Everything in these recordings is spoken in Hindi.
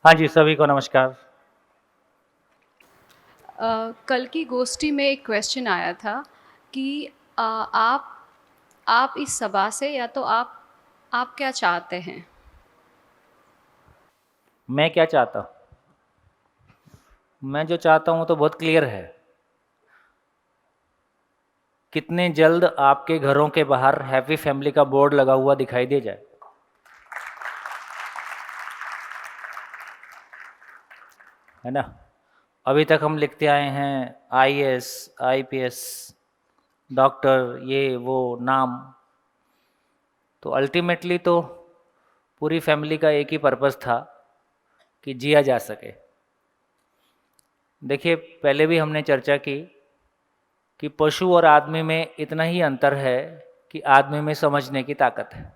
हाँ जी, सभी को नमस्कार। कल की गोष्ठी में एक क्वेश्चन आया था कि आप इस सभा से या तो आप क्या चाहते हैं? मैं क्या चाहता हूँ? मैं जो चाहता हूँ तो बहुत क्लियर है। कितने जल्द आपके घरों के बाहर हैप्पी फैमिली का बोर्ड लगा हुआ दिखाई दे जाए। है ना? अभी तक हम लिखते आए हैं आईएएस, आईपीएस, डॉक्टर, ये वो नाम। तो अल्टीमेटली तो पूरी फैमिली का एक ही पर्पस था कि जिया जा सके। देखिए, पहले भी हमने चर्चा की कि पशु और आदमी में इतना ही अंतर है कि आदमी में समझने की ताकत है।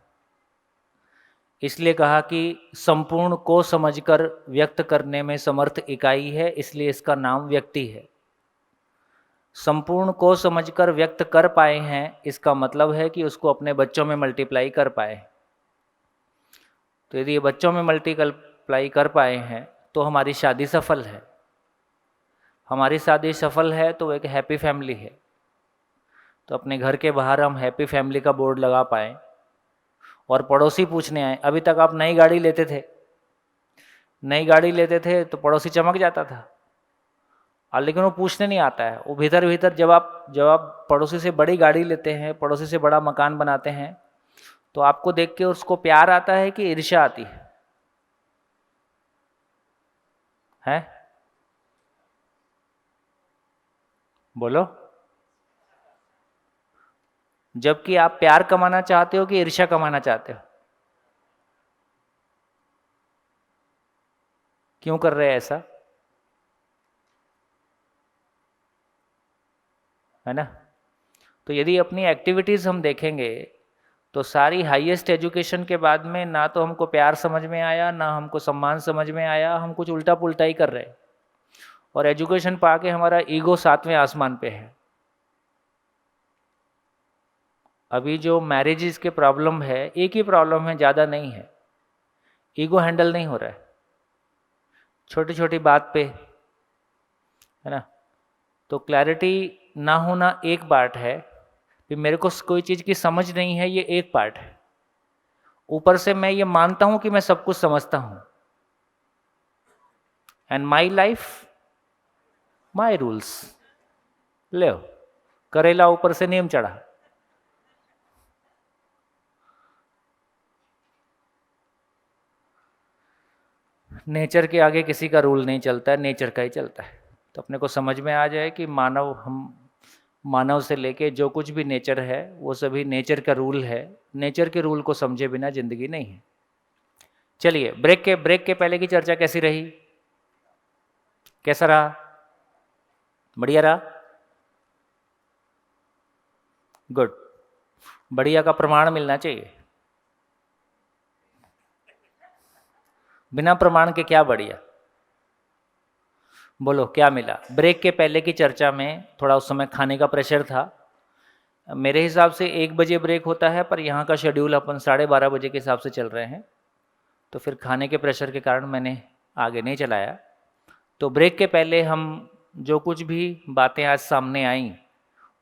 इसलिए कहा कि संपूर्ण को समझकर व्यक्त करने में समर्थ इकाई है, इसलिए इसका नाम व्यक्ति है। संपूर्ण को समझकर व्यक्त कर पाए हैं, इसका मतलब है कि उसको अपने बच्चों में मल्टीप्लाई कर पाए। तो यदि ये बच्चों में मल्टीप्लाई कर पाए हैं तो हमारी शादी सफल है। हमारी शादी सफल है तो एक हैप्पी फैमिली है। तो अपने घर के बाहर हम हैप्पी फैमिली का बोर्ड लगा पाए। और पड़ोसी पूछने आए, अभी तक आप नई गाड़ी लेते थे, नई गाड़ी लेते थे तो पड़ोसी चमक जाता था। लेकिन वो पूछने नहीं आता है। वो भीतर भीतर जब आप पड़ोसी से बड़ी गाड़ी लेते हैं, पड़ोसी से बड़ा मकान बनाते हैं, तो आपको देख के उसको प्यार आता है कि ईर्ष्या आती है? बोलो। जबकि आप प्यार कमाना चाहते हो कि ईर्ष्या कमाना चाहते हो? क्यों कर रहे हैं ऐसा? है ना? तो यदि अपनी एक्टिविटीज़ हम देखेंगे तो सारी हाईएस्ट एजुकेशन के बाद में ना तो हमको प्यार समझ में आया, ना हमको सम्मान समझ में आया, हम कुछ उल्टा पुल्टा ही कर रहे हैं। और एजुकेशन पाके हमारा ईगो 7वें आसमान पे है। अभी जो मैरिजेस के प्रॉब्लम है, एक ही प्रॉब्लम है, ज़्यादा नहीं है। ईगो हैंडल नहीं हो रहा है छोटी छोटी बात पे। है ना? तो क्लैरिटी ना होना एक पार्ट है, कि मेरे को कोई चीज़ की समझ नहीं है, ये एक पार्ट है। ऊपर से मैं ये मानता हूं कि मैं सब कुछ समझता हूं, and my life my rules. ले करेला ऊपर से नीम चढ़ा। नेचर के आगे किसी का रूल नहीं चलता है, नेचर का ही चलता है। तो अपने को समझ में आ जाए कि मानव से लेके जो कुछ भी नेचर है वो सभी नेचर का रूल है। नेचर के रूल को समझे बिना जिंदगी नहीं है। चलिए, ब्रेक के पहले की चर्चा कैसी रही? कैसा रहा? बढ़िया रहा? गुड। बढ़िया का प्रमाण मिलना चाहिए। बिना प्रमाण के क्या बढ़िया? बोलो क्या मिला? ब्रेक के पहले की चर्चा में थोड़ा उस समय खाने का प्रेशर था। मेरे हिसाब से 1 बजे ब्रेक होता है, पर यहाँ का शेड्यूल अपन 12:30 बजे के हिसाब से चल रहे हैं। तो फिर खाने के प्रेशर के कारण मैंने आगे नहीं चलाया। तो ब्रेक के पहले हम जो कुछ भी बातें आज सामने आईं,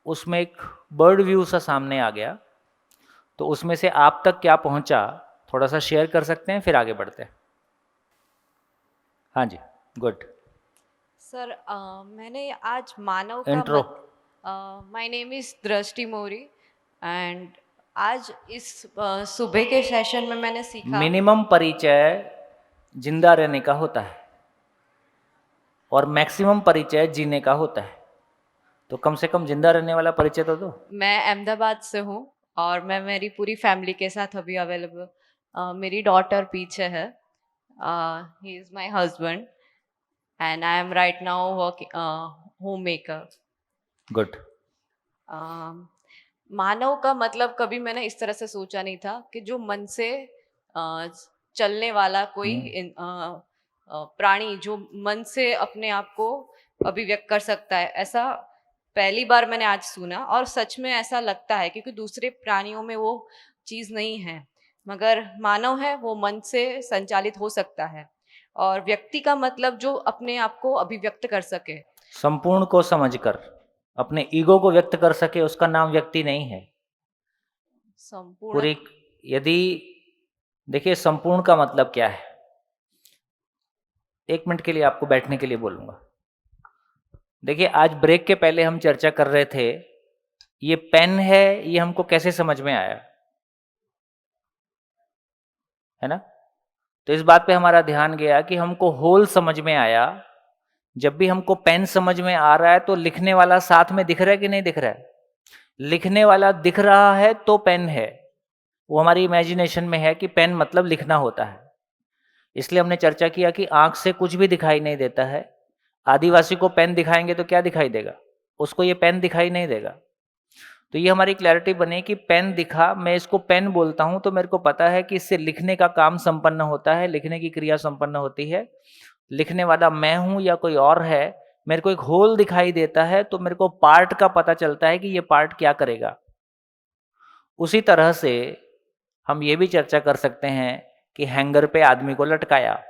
उसमें एक बर्ड व्यू सा सामने आ गया। तो उसमें से आप तक क्या पहुंचा, थोड़ा सा शेयर कर सकते हैं, फिर आगे बढ़ते हैं। हाँ जी। गुड। सर, मैंने आज मानव का इंट्रो। माय नेम इज़ दृष्टि मौर्य एंड आज इस सुबह के सेशन में मैंने सीखा। मिनिमम परिचय जिंदा रहने का होता है और मैक्सिमम परिचय जीने का होता है। तो कम से कम जिंदा रहने वाला परिचय तो दो। मैं अहमदाबाद से हूँ और मैं मेरी पूरी फैमिली के साथ अभी अवेलेबल। मेरी डॉटर पीछे है। He is my husband and I am right now working homemaker. Good. मानव का मतलब कभी मैंने इस तरह से सोचा नहीं था कि जो मन से अ, चलने वाला कोई प्राणी जो मन से अपने आप को अभिव्यक्त कर सकता है, ऐसा पहली बार मैंने आज सुना। और सच में ऐसा लगता है क्योंकि दूसरे प्राणियों में वो चीज़ नहीं है, मगर मानव है वो मन से संचालित हो सकता है। और व्यक्ति का मतलब जो अपने आप को अभिव्यक्त कर सके। संपूर्ण को समझकर अपने ईगो को व्यक्त कर सके, उसका नाम व्यक्ति नहीं है। संपूर्ण पूरी, यदि देखिए संपूर्ण का मतलब क्या है, 1 मिनट के लिए आपको बैठने के लिए बोलूंगा। देखिए आज ब्रेक के पहले हम चर्चा कर रहे थे, ये पेन है, ये हमको कैसे समझ में आया, है ना? तो इस बात पे हमारा ध्यान गया कि हमको होल समझ में आया। जब भी हमको पेन समझ में आ रहा है तो लिखने वाला साथ में दिख रहा है कि नहीं दिख रहा है? लिखने वाला दिख रहा है तो पेन है। वो हमारी इमेजिनेशन में है कि पेन मतलब लिखना होता है। इसलिए हमने चर्चा किया कि आंख से कुछ भी दिखाई नहीं देता है। आदिवासी को पेन दिखाएंगे तो क्या दिखाई देगा? उसको ये पेन दिखाई नहीं देगा। तो ये हमारी क्लैरिटी बनी कि पेन दिखा, मैं इसको पेन बोलता हूं तो मेरे को पता है कि इससे लिखने का काम संपन्न होता है, लिखने की क्रिया संपन्न होती है। लिखने वाला मैं हूं या कोई और है, मेरे को एक होल दिखाई देता है तो मेरे को पार्ट का पता चलता है कि ये पार्ट क्या करेगा। उसी तरह से हम ये भी चर्चा कर सकते हैं कि हैंगर पे आदमी को लटकाया,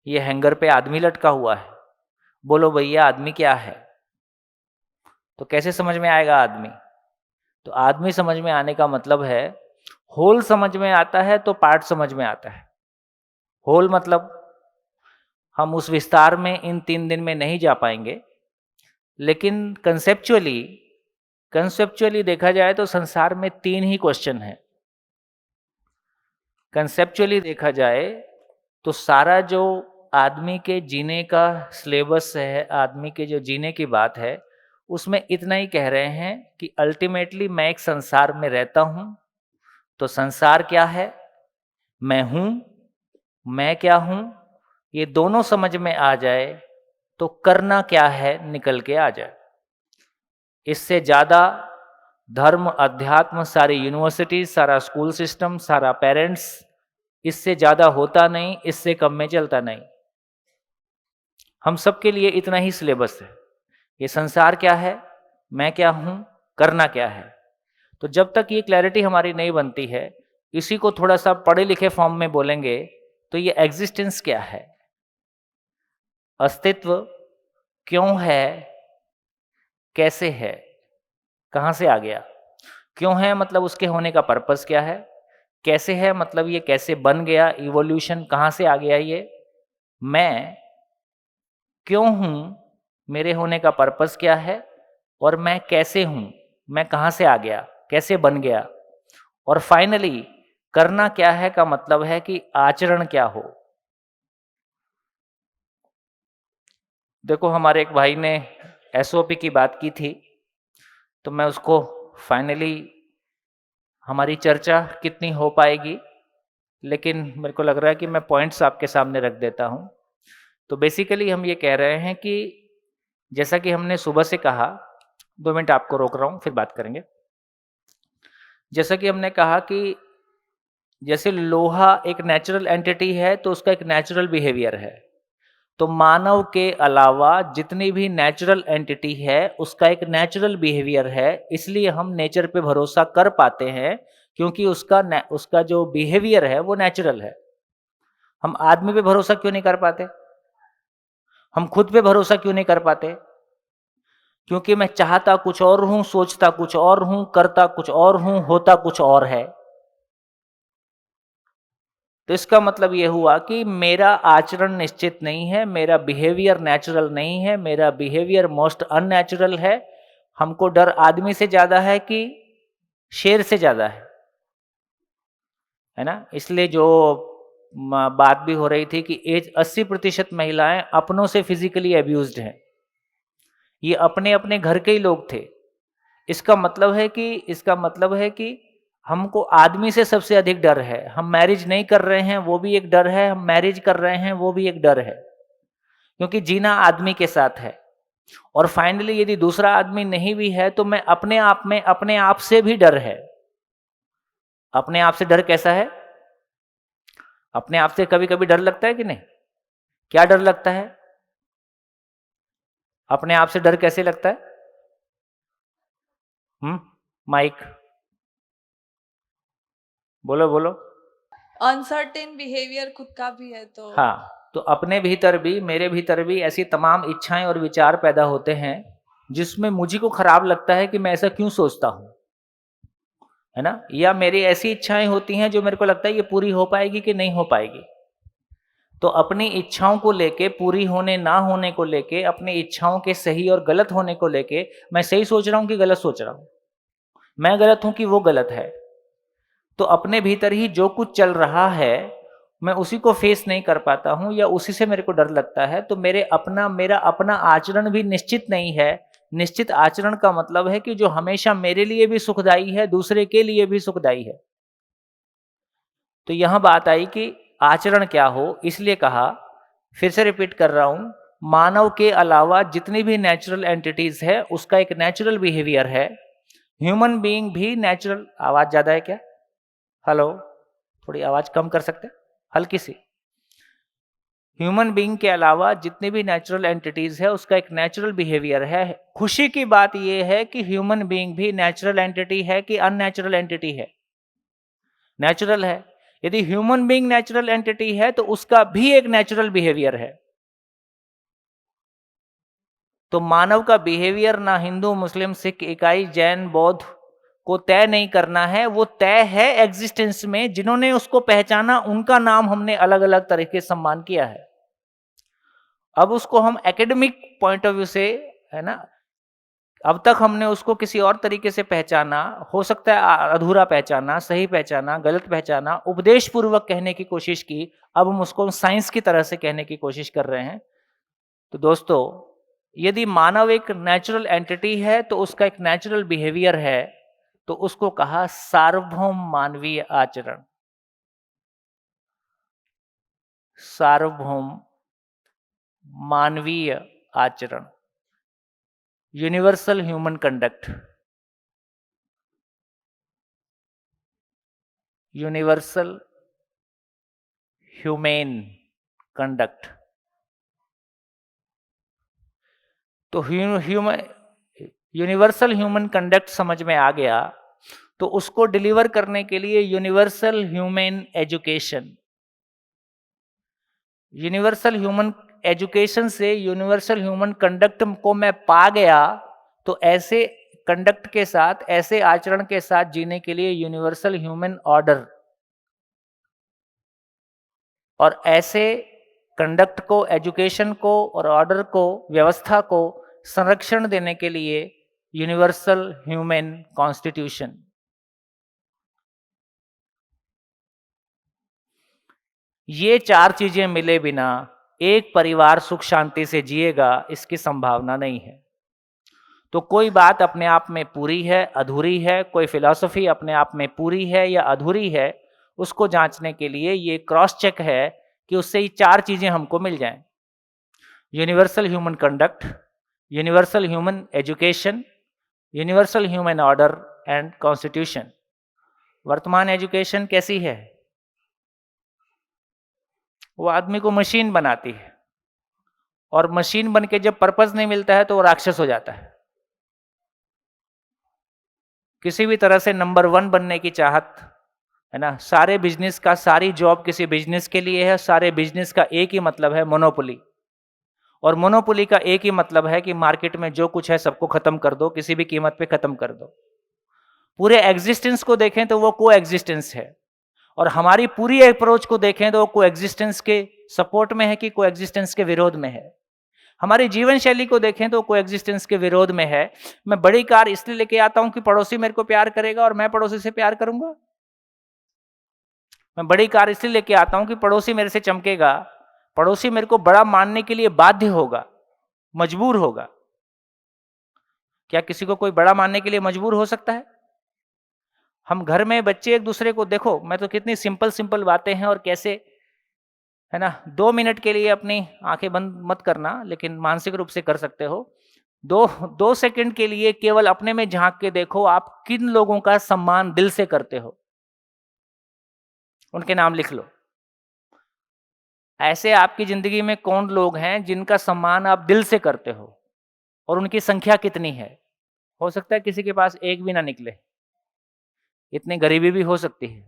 ये हैंगर पे आदमी लटका हुआ है, बोलो भैया आदमी क्या है? तो कैसे समझ में आएगा आदमी? तो आदमी समझ में आने का मतलब है, होल समझ में आता है तो पार्ट समझ में आता है। होल मतलब हम उस विस्तार में इन 3 दिन में नहीं जा पाएंगे, लेकिन कंसेप्चुअली देखा जाए तो संसार में 3 ही क्वेश्चन है। कंसेप्चुअली देखा जाए तो सारा जो आदमी के जीने का सिलेबस है, आदमी के जो जीने की बात है, उसमें इतना ही कह रहे हैं कि अल्टीमेटली मैं एक संसार में रहता हूं। तो संसार क्या है, मैं हूं, मैं क्या हूं, ये दोनों समझ में आ जाए तो करना क्या है निकल के आ जाए। इससे ज़्यादा धर्म, अध्यात्म, सारी यूनिवर्सिटीज, सारा स्कूल सिस्टम, सारा पेरेंट्स, इससे ज़्यादा होता नहीं, इससे कम में चलता नहीं। हम सबके लिए इतना ही सिलेबस है। ये संसार क्या है, मैं क्या हूं, करना क्या है। तो जब तक ये क्लैरिटी हमारी नहीं बनती है, इसी को थोड़ा सा पढ़े लिखे फॉर्म में बोलेंगे तो ये एग्जिस्टेंस क्या है, अस्तित्व क्यों है, कैसे है, कहाँ से आ गया। क्यों है मतलब उसके होने का पर्पस क्या है, कैसे है मतलब ये कैसे बन गया, इवोल्यूशन कहाँ से आ गया ये, मैं क्यों हूँ, मेरे होने का पर्पस क्या है, और मैं कैसे हूँ, मैं कहाँ से आ गया, कैसे बन गया, और फाइनली करना क्या है का मतलब है कि आचरण क्या हो। देखो हमारे एक भाई ने एसओपी की बात की थी, तो मैं उसको फाइनली, हमारी चर्चा कितनी हो पाएगी, लेकिन मेरे को लग रहा है कि मैं पॉइंट्स आपके सामने रख देता हूँ। तो बेसिकली हम ये कह रहे हैं कि जैसा कि हमने सुबह से कहा, 2 मिनट आपको रोक रहा हूँ फिर बात करेंगे। जैसा कि हमने कहा कि जैसे लोहा एक नेचुरल एंटिटी है तो उसका एक नेचुरल बिहेवियर है, तो मानव के अलावा जितनी भी नेचुरल एंटिटी है उसका एक नेचुरल बिहेवियर है। इसलिए हम नेचर पे भरोसा कर पाते हैं क्योंकि उसका जो बिहेवियर है वो नेचुरल है। हम आदमी पे भरोसा क्यों नहीं कर पाते, हम खुद पे भरोसा क्यों नहीं कर पाते? क्योंकि मैं चाहता कुछ और हूं, सोचता कुछ और हूं, करता कुछ और हूं, होता कुछ और है। तो इसका मतलब यह हुआ कि मेरा आचरण निश्चित नहीं है, मेरा बिहेवियर नेचुरल नहीं है, मेरा बिहेवियर मोस्ट अननेचुरल है। हमको डर आदमी से ज्यादा है कि शेर से ज्यादा है ना? इसलिए जो बात भी हो रही थी कि 80% महिलाएं अपनों से फिजिकली अब्यूज्ड हैं, ये अपने अपने घर के ही लोग थे। इसका मतलब है कि हमको आदमी से सबसे अधिक डर है। हम मैरिज नहीं कर रहे हैं वो भी एक डर है, हम मैरिज कर रहे हैं वो भी एक डर है, क्योंकि जीना आदमी के साथ है। और फाइनली यदि दूसरा आदमी नहीं भी है तो मैं अपने आप से भी डर है। अपने आप से डर कैसा है? अपने आप से कभी कभी डर लगता है कि नहीं? क्या डर लगता है? अपने आप से डर कैसे लगता है? माइक बोलो बोलो। अनसर्टेन बिहेवियर खुद का भी है तो हाँ, तो अपने भीतर भी, मेरे भीतर भी ऐसी तमाम इच्छाएं और विचार पैदा होते हैं जिसमें मुझी को खराब लगता है कि मैं ऐसा क्यों सोचता हूं, है ना। या मेरी ऐसी इच्छाएं होती हैं जो मेरे को लगता है ये पूरी हो पाएगी कि नहीं हो पाएगी। तो अपनी इच्छाओं को लेके, पूरी होने ना होने को लेके, अपनी इच्छाओं के सही और गलत होने को लेके, मैं सही सोच रहा हूं कि गलत सोच रहा हूं, मैं गलत हूं कि वो गलत है। तो अपने भीतर ही जो कुछ चल रहा है मैं उसी को फेस नहीं कर पाता हूं या उसी से मेरे को डर लगता है, तो मेरा अपना आचरण भी निश्चित नहीं है। निश्चित आचरण का मतलब है कि जो हमेशा मेरे लिए भी सुखदायी है, दूसरे के लिए भी सुखदायी है। तो यहां बात आई कि आचरण क्या हो, इसलिए कहा, फिर से रिपीट कर रहा हूं, मानव के अलावा जितनी भी नेचुरल एंटिटीज है उसका एक नेचुरल बिहेवियर है। ह्यूमन बीइंग भी नेचुरल, आवाज ज्यादा है क्या? हेलो, थोड़ी आवाज कम कर सकते हैं, हल्की सी। ह्यूमन बीइंग के अलावा जितनी भी नेचुरल एंटिटीज है उसका एक नेचुरल बिहेवियर है। खुशी की बात यह है कि ह्यूमन बीइंग भी नेचुरल एंटिटी है कि अननेचुरल एंटिटी है? नेचुरल है। यदि ह्यूमन बीइंग नेचुरल एंटिटी है तो उसका भी एक नेचुरल बिहेवियर है। तो मानव का बिहेवियर ना हिंदू, मुस्लिम, सिख, इकाई, जैन, बौद्ध को तय नहीं करना है, वो तय है एग्जिस्टेंस में। जिन्होंने उसको पहचाना उनका नाम हमने अलग अलग तरीके से सम्मान किया है। अब उसको हम एकेडमिक पॉइंट ऑफ व्यू से, है ना, अब तक हमने उसको किसी और तरीके से पहचाना, हो सकता है अधूरा पहचाना, सही पहचाना, गलत पहचाना, उपदेश पूर्वक कहने की कोशिश की। अब हम उसको साइंस की तरह से कहने की कोशिश कर रहे हैं। तो दोस्तों, यदि मानव एक नेचुरल एंटिटी है तो उसका एक नेचुरल बिहेवियर है, तो उसको कहा सार्वभौम मानवीय आचरण। सार्वभौम मानवीय आचरण, universal human conduct. Universal human conduct. तो यूनिवर्सल ह्यूमन कंडक्ट समझ में आ गया, तो उसको डिलीवर करने के लिए universal human education, universal human education से यूनिवर्सल ह्यूमन कंडक्ट को मैं पा गया, तो ऐसे कंडक्ट के साथ, ऐसे आचरण के साथ जीने के लिए यूनिवर्सल ह्यूमन ऑर्डर, और ऐसे कंडक्ट को, एजुकेशन को और ऑर्डर को, व्यवस्था को संरक्षण देने के लिए यूनिवर्सल ह्यूमन कॉन्स्टिट्यूशन। ये चार चीजें मिले बिना एक परिवार सुख शांति से जिएगा, इसकी संभावना नहीं है। तो कोई बात अपने आप में पूरी है, अधूरी है, कोई फिलॉसफी अपने आप में पूरी है या अधूरी है, उसको जांचने के लिए ये क्रॉस चेक है कि उससे ये चार चीजें हमको मिल जाएं: universal human conduct, universal human education, universal human order and constitution. वर्तमान एजुकेशन कैसी है? वो आदमी को मशीन बनाती है, और मशीन बन के जब पर्पस नहीं मिलता है तो वो राक्षस हो जाता है। किसी भी तरह से नंबर 1 बनने की चाहत, है ना, सारे बिजनेस का, सारी जॉब किसी बिजनेस के लिए है। सारे बिजनेस का एक ही मतलब है, मोनोपोली। और मोनोपोली का एक ही मतलब है कि मार्केट में जो कुछ है सबको खत्म कर दो, किसी भी कीमत पे खत्म कर दो। पूरे एग्जिस्टेंस को देखें तो वो को एग्जिस्टेंस है, और हमारी पूरी अप्रोच को देखें तो वो को एग्जिस्टेंस के सपोर्ट में है कि को एग्जिस्टेंस के विरोध में है। हमारी जीवन शैली को देखें तो को एग्जिस्टेंस के विरोध में है। मैं बड़ी कार इसलिए लेके आता हूं कि पड़ोसी मेरे को प्यार करेगा और मैं पड़ोसी से प्यार करूंगा। मैं बड़ी कार इसलिए लेके आता हूं कि पड़ोसी मेरे से चमकेगा, पड़ोसी मेरे को बड़ा मानने के लिए बाध्य होगा, मजबूर होगा। क्या किसी को कोई बड़ा मानने के लिए मजबूर हो सकता है? हम घर में बच्चे एक दूसरे को, देखो मैं तो कितनी सिंपल सिंपल बातें हैं और कैसे, है ना, 2 मिनट के लिए अपनी आंखें बंद मत करना, लेकिन मानसिक रूप से कर सकते हो। 2 सेकंड के लिए केवल अपने में झांक के देखो, आप किन लोगों का सम्मान दिल से करते हो, उनके नाम लिख लो। ऐसे आपकी जिंदगी में कौन लोग हैं जिनका सम्मान आप दिल से करते हो, और उनकी संख्या कितनी है? हो सकता है किसी के पास एक भी ना निकले, इतनी गरीबी भी हो सकती है।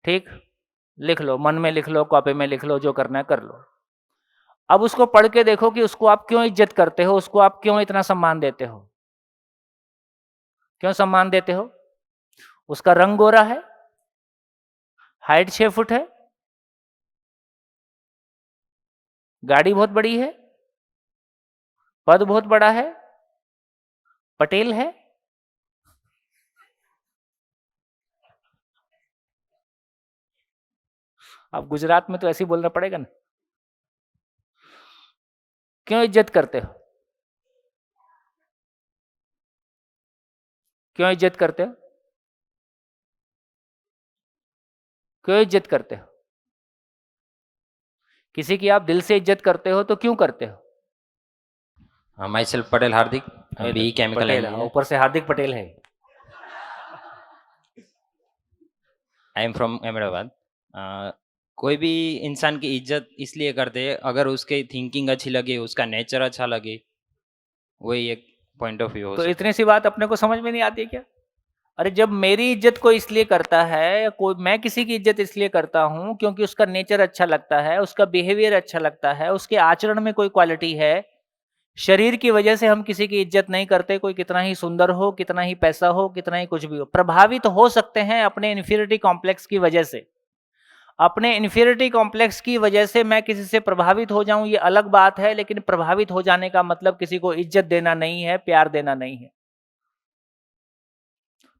ठीक, लिख लो, मन में लिख लो, कॉपी में लिख लो, जो करना है कर लो। अब उसको पढ़ के देखो कि उसको आप क्यों इज्जत करते हो, उसको आप क्यों इतना सम्मान देते हो। क्यों सम्मान देते हो? उसका रंग गोरा है, हाइट 6 फुट है, गाड़ी बहुत बड़ी है, पद बहुत बड़ा है, पटेल है। अब गुजरात में तो ऐसे ही बोलना पड़ेगा ना। क्यों इज्जत करते हो? क्यों इज्जत करते हो? क्यों इज्जत करते हो? किसी की आप दिल से इज्जत करते हो तो क्यों करते हो? Myself Patel Hardik, B chemical Patel, ऊपर से हार्दिक पटेल है। I am from Ahmedabad. कोई भी इंसान की इज्जत इसलिए करते हैं अगर उसकी थिंकिंग अच्छी लगे, उसका नेचर अच्छा लगे, वही एक पॉइंट ऑफ व्यू हो तो सकता इतनी सी बात अपने को समझ में नहीं आती है क्या? अरे जब मेरी इज्जत कोई इसलिए करता है, या कोई मैं किसी की इज्जत इसलिए करता हूं क्योंकि उसका नेचर अच्छा लगता है, उसका बिहेवियर अच्छा लगता है, उसके आचरण में कोई क्वालिटी है। शरीर की वजह से हम किसी की इज्जत नहीं करते, कोई कितना ही सुंदर हो, कितना ही पैसा हो, कितना ही कुछ भी हो। प्रभावित हो सकते हैं अपने इन्फीरियरिटी कॉम्प्लेक्स की वजह से। अपने इन्फीरियरिटी कॉम्प्लेक्स की वजह से मैं किसी से प्रभावित हो जाऊं, ये अलग बात है, लेकिन प्रभावित हो जाने का मतलब किसी को इज्जत देना नहीं है, प्यार देना नहीं है।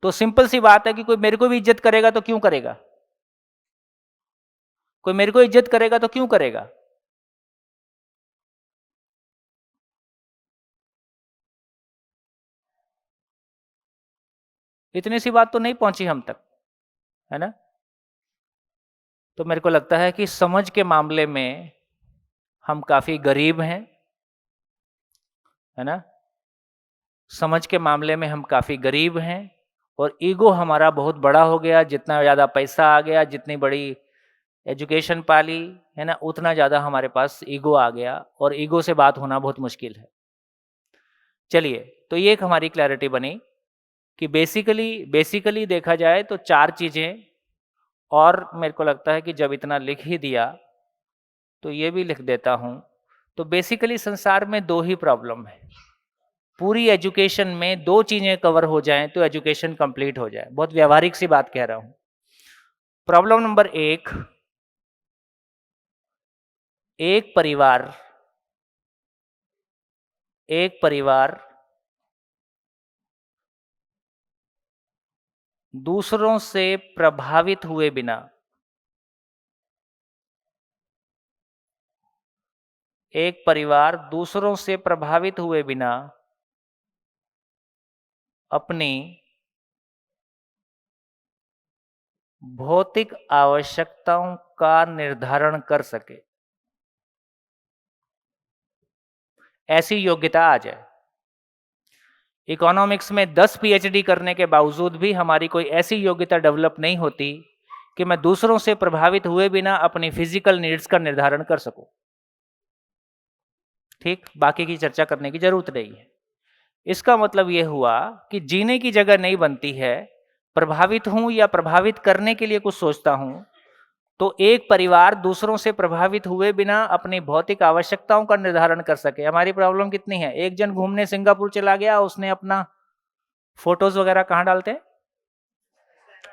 तो सिंपल सी बात है कि कोई मेरे को भी इज्जत करेगा तो क्यों करेगा? कोई मेरे को इज्जत करेगा तो क्यों करेगा? इतनी सी बात तो नहीं पहुंची हम तक, है ना? तो मेरे को लगता है कि समझ के मामले में हम काफी गरीब हैं, है ना? समझ के मामले में हम काफी गरीब हैं, और ईगो हमारा बहुत बड़ा हो गया। जितना ज्यादा पैसा आ गया, जितनी बड़ी एजुकेशन पाली, है ना, उतना ज़्यादा हमारे पास ईगो आ गया, और ईगो से बात होना बहुत मुश्किल है। चलिए, तो ये एक हमारी क्लैरिटी बनी कि बेसिकली देखा जाए तो 4 चीज़ें। और मेरे को लगता है कि जब इतना लिख ही दिया तो ये भी लिख देता हूँ। तो बेसिकली संसार में 2 ही प्रॉब्लम है। पूरी एजुकेशन में 2 चीज़ें कवर हो जाएं तो एजुकेशन कंप्लीट हो जाए। बहुत व्यवहारिक सी बात कह रहा हूँ। प्रॉब्लम नंबर 1, एक परिवार दूसरों से प्रभावित हुए बिना, एक परिवार दूसरों से प्रभावित हुए बिना अपनी भौतिक आवश्यकताओं का निर्धारण कर सके, ऐसी योग्यता आ जाए। इकोनॉमिक्स में 10 पीएचडी करने के बावजूद भी हमारी कोई ऐसी योग्यता डेवलप नहीं होती कि मैं दूसरों से प्रभावित हुए बिना अपनी फिजिकल नीड्स का निर्धारण कर सकूं। ठीक, बाकी की चर्चा करने की जरूरत नहीं है। इसका मतलब यह हुआ कि जीने की जगह नहीं बनती है। प्रभावित हूं या प्रभावित करने के लिए कुछ सोचता हूं, तो एक परिवार दूसरों से प्रभावित हुए बिना अपनी भौतिक आवश्यकताओं का निर्धारण कर सके। हमारी प्रॉब्लम कितनी है? एक जन घूमने सिंगापुर चला गया, उसने अपना फोटोज वगैरह कहाँ डालते हैं?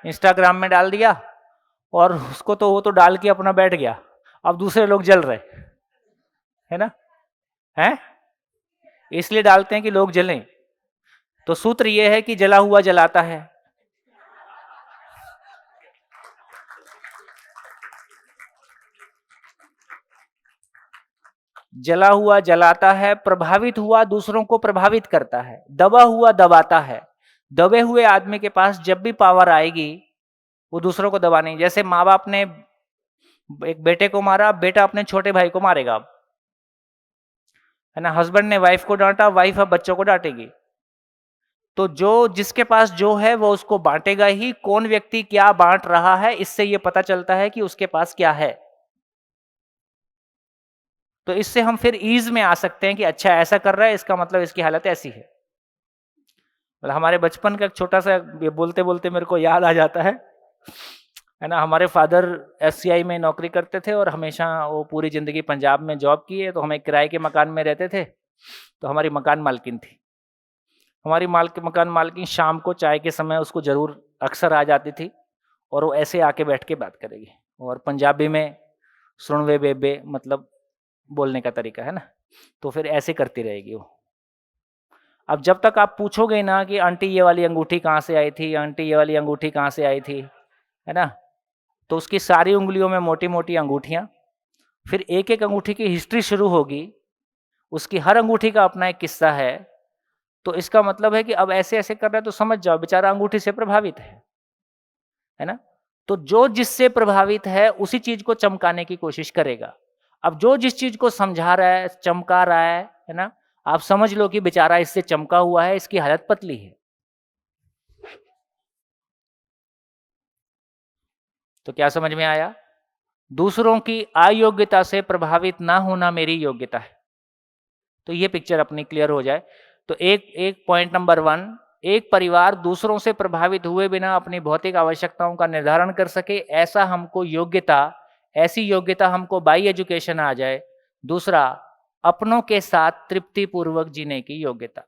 इंस्टाग्राम में डाल दिया, और उसको तो वो तो डाल के अपना बैठ गया। अब दूसरे लोग जल रहे, है ना? हैं? इसलिए डालते हैं कि लोग जलें। तो सूत्र यह है कि जला हुआ जलाता है। जला हुआ जलाता है, प्रभावित हुआ दूसरों को प्रभावित करता है, दबा हुआ दबाता है। दबे हुए आदमी के पास जब भी पावर आएगी वो दूसरों को दबाने। जैसे माँ बाप ने एक बेटे को मारा, बेटा अपने छोटे भाई को मारेगा अब, है ना? हस्बैंड ने वाइफ को डांटा, वाइफ अब बच्चों को डांटेगी। तो जो जिसके पास जो है वो उसको बांटेगा ही। कौन व्यक्ति क्या बांट रहा है, इससे ये पता चलता है कि उसके पास क्या है। तो इससे हम फिर ईज में आ सकते हैं कि अच्छा ऐसा कर रहा है, इसका मतलब इसकी हालत ऐसी है। मतलब हमारे बचपन का एक छोटा सा, बोलते बोलते मेरे को याद आ जाता है। है ना। हमारे फादर एफसीआई में नौकरी करते थे और हमेशा वो पूरी ज़िंदगी पंजाब में जॉब की है, तो हम एक किराए के मकान में रहते थे। तो हमारी मकान मालकिन थी। हमारी मकान मालकिन शाम को चाय के समय उसको ज़रूर अक्सर आ जाती थी और वो ऐसे आके बैठ के बात करेगी और पंजाबी में सुन वे बेबे मतलब बोलने का तरीका है ना। तो फिर ऐसे करती रहेगी वो। अब जब तक आप पूछोगे ना कि आंटी ये वाली अंगूठी कहाँ से आई थी, आंटी ये वाली अंगूठी कहाँ से आई थी, है ना, तो उसकी सारी उंगलियों में मोटी मोटी अंगूठियाँ, फिर एक एक अंगूठी की हिस्ट्री शुरू होगी, उसकी हर अंगूठी का अपना एक किस्सा है। तो इसका मतलब है कि अब ऐसे ऐसे कर रहा है तो समझ जाओ बेचारा अंगूठी से प्रभावित है ना। तो जो जिससे प्रभावित है उसी चीज को चमकाने की कोशिश करेगा। अब जो जिस चीज को समझा रहा है, चमका रहा है ना, आप समझ लो कि बेचारा इससे चमका हुआ है, इसकी हालत पतली है। तो क्या समझ में आया? दूसरों की अयोग्यता से प्रभावित ना होना मेरी योग्यता है। तो ये पिक्चर अपनी क्लियर हो जाए। तो एक पॉइंट नंबर 1, एक परिवार दूसरों से प्रभावित हुए बिना अपनी भौतिक आवश्यकताओं का निर्धारण कर सके, ऐसा हमको ऐसी योग्यता हमको बाई एजुकेशन आ जाए। दूसरा, अपनों के साथ तृप्तिपूर्वक जीने की योग्यता।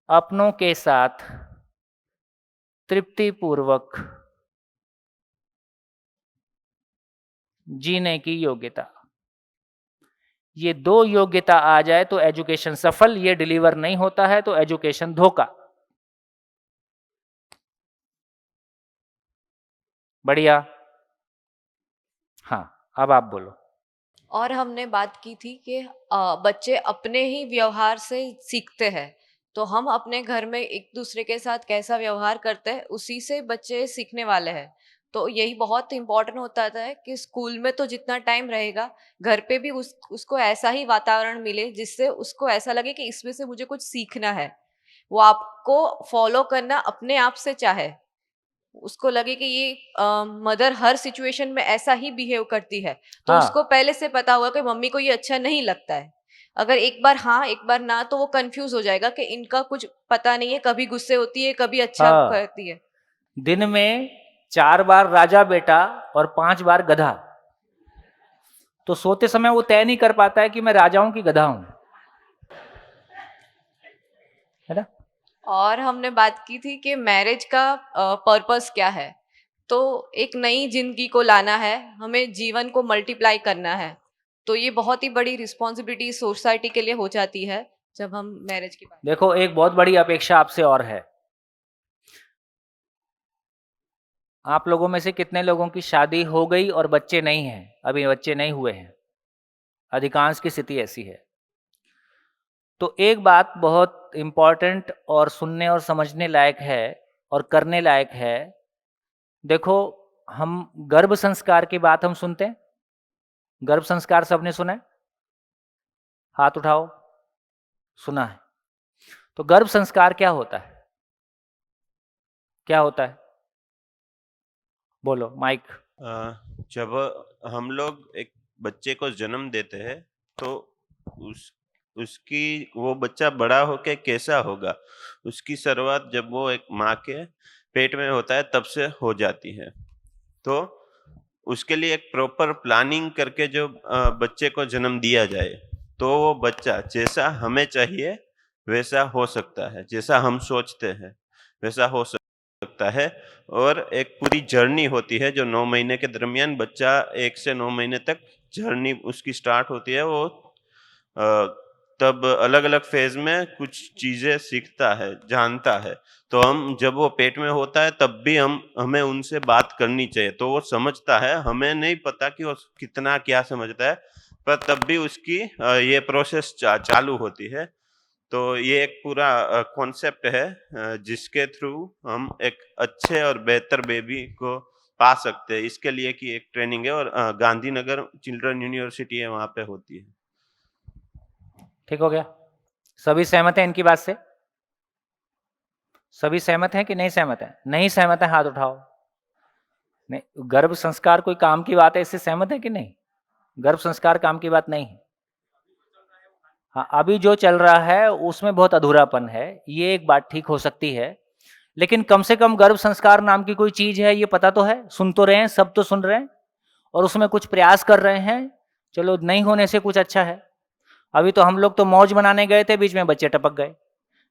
अपनों के साथ तृप्तिपूर्वक जीने की योग्यता। ये 2 योग्यता आ जाए तो एजुकेशन सफल। ये डिलीवर नहीं होता है तो एजुकेशन धोखा। बढ़िया। हाँ, अब आप बोलो। और हमने बात की थी कि बच्चे अपने ही व्यवहार से सीखते हैं। तो हम अपने घर में एक दूसरे के साथ कैसा व्यवहार करते हैं उसी से बच्चे सीखने वाले हैं। तो यही बहुत इम्पोर्टेंट होता है कि स्कूल में तो जितना टाइम रहेगा, घर पे भी उसको ऐसा ही वातावरण मिले जिससे उसको ऐसा लगे कि इसमें से मुझे कुछ सीखना है। वो आपको फॉलो करना अपने आप से चाहे, उसको लगे कि ये मदर हर सिचुएशन में ऐसा ही बिहेव करती है, तो हाँ। उसको पहले से पता होगा कि मम्मी को ये अच्छा नहीं लगता है। अगर एक बार हाँ एक बार ना, तो वो कंफ्यूज हो जाएगा कि इनका कुछ पता नहीं है, कभी गुस्से होती है कभी अच्छा हाँ। करती है। दिन में 4 बार राजा बेटा और 5 बार गधा। तो सोते समय वो तय नहीं कर पाता है कि मैं राजा हूं कि गधा हूं, है ना। और हमने बात की थी कि मैरिज का पर्पस क्या है। तो एक नई जिंदगी को लाना है, हमें जीवन को मल्टीप्लाई करना है। तो ये बहुत ही बड़ी रिस्पॉन्सिबिलिटी सोसाइटी के लिए हो जाती है जब हम मैरिज की बात। देखो, एक बहुत बड़ी अपेक्षा आपसे और है। आप लोगों में से कितने लोगों की शादी हो गई और बच्चे नहीं हैं, अभी बच्चे नहीं हुए हैं? अधिकांश की स्थिति ऐसी है। तो एक बात बहुत इंपॉर्टेंट और सुनने और समझने लायक है और करने लायक है। देखो, हम गर्भ संस्कार की बात हम सुनते हैं। गर्भ संस्कार सबने सुना है? हाथ उठाओ। सुना है। तो गर्भ संस्कार क्या होता है? क्या होता है? बोलो, माइक। जब हम लोग एक बच्चे को जन्म देते हैं तो उसकी वो बच्चा बड़ा होके कैसा होगा, उसकी शुरुआत जब वो एक माँ के पेट में होता है तब से हो जाती है। तो उसके लिए एक प्रॉपर प्लानिंग करके जो बच्चे को जन्म दिया जाए तो वो बच्चा जैसा हमें चाहिए वैसा हो सकता है, जैसा हम सोचते हैं वैसा हो सकता है। और एक पूरी जर्नी होती है जो 9 महीने के दरमियान बच्चा 1 से 9 महीने तक जर्नी उसकी स्टार्ट होती है। वो तब अलग-अलग फेज में कुछ चीजें सीखता है, जानता है। तो हम जब वो पेट में होता है तब भी हमें उनसे बात करनी चाहिए, तो वो समझता है। हमें नहीं पता कि वो कितना क्या समझता है, पर तब भी उसकी ये प्रोसेस चालू होती है। तो ये एक पूरा कॉन्सेप्ट है जिसके थ्रू हम एक अच्छे और बेहतर बेबी को पा सकते हैं। इसके लिए की एक ट्रेनिंग है और गांधीनगर चिल्ड्रन यूनिवर्सिटी है, वहाँ पे होती है। ठीक हो गया? सभी सहमत हैं इनकी बात से? सभी सहमत हैं कि नहीं सहमत हैं? नहीं सहमत हैं हाथ उठाओ। नहीं, गर्भ संस्कार कोई काम की बात है, इससे सहमत है कि नहीं? गर्भ संस्कार काम की बात नहीं है। हाँ, अभी जो चल रहा है उसमें बहुत अधूरापन है, ये एक बात ठीक हो सकती है। लेकिन कम से कम गर्भ संस्कार नाम की कोई चीज है ये पता तो है, सुन तो रहे हैं, सब तो सुन रहे हैं और उसमें कुछ प्रयास कर रहे हैं। चलो, नहीं होने से कुछ अच्छा है। अभी तो हम लोग तो मौज मनाने गए थे, बीच में बच्चे टपक गए।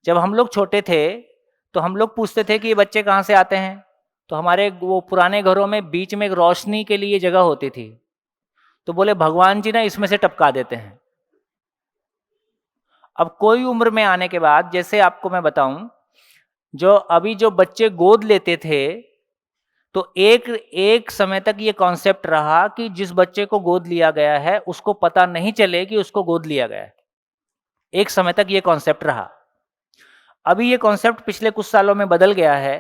जब हम लोग छोटे थे तो हम लोग पूछते थे कि ये बच्चे कहाँ से आते हैं, तो हमारे वो पुराने घरों में बीच में एक रोशनी के लिए जगह होती थी, तो बोले भगवान जी ना इसमें से टपका देते हैं। अब कोई उम्र में आने के बाद, जैसे आपको मैं बताऊं, जो बच्चे गोद लेते थे, तो एक समय तक ये कॉन्सेप्ट रहा कि जिस बच्चे को गोद लिया गया है उसको पता नहीं चले कि उसको गोद लिया गया है। एक समय तक ये कॉन्सेप्ट रहा। अभी ये कॉन्सेप्ट पिछले कुछ सालों में बदल गया है।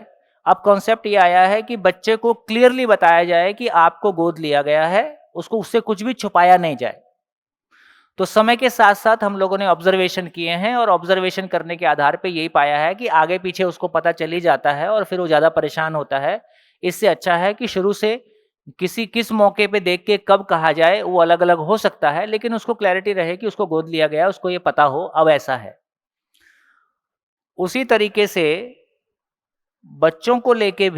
अब कॉन्सेप्ट ये आया है कि बच्चे को क्लियरली बताया जाए कि आपको गोद लिया गया है, उसको उससे कुछ भी छुपाया नहीं जाए। तो समय के साथ साथ हम लोगों ने ऑब्जर्वेशन किए हैं और ऑब्जर्वेशन करने के आधार पे यही पाया है कि आगे पीछे उसको पता चल ही जाता है और फिर वो ज़्यादा परेशान होता है। इससे अच्छा है कि शुरू से किस मौके पे देख के कब कहा जाए वो अलग अलग हो सकता है, लेकिन उसको क्लैरिटी रहे कि उसको गोद लिया गया, उसको ये पता हो अब ऐसा है। उसी तरीके से बच्चों को लेके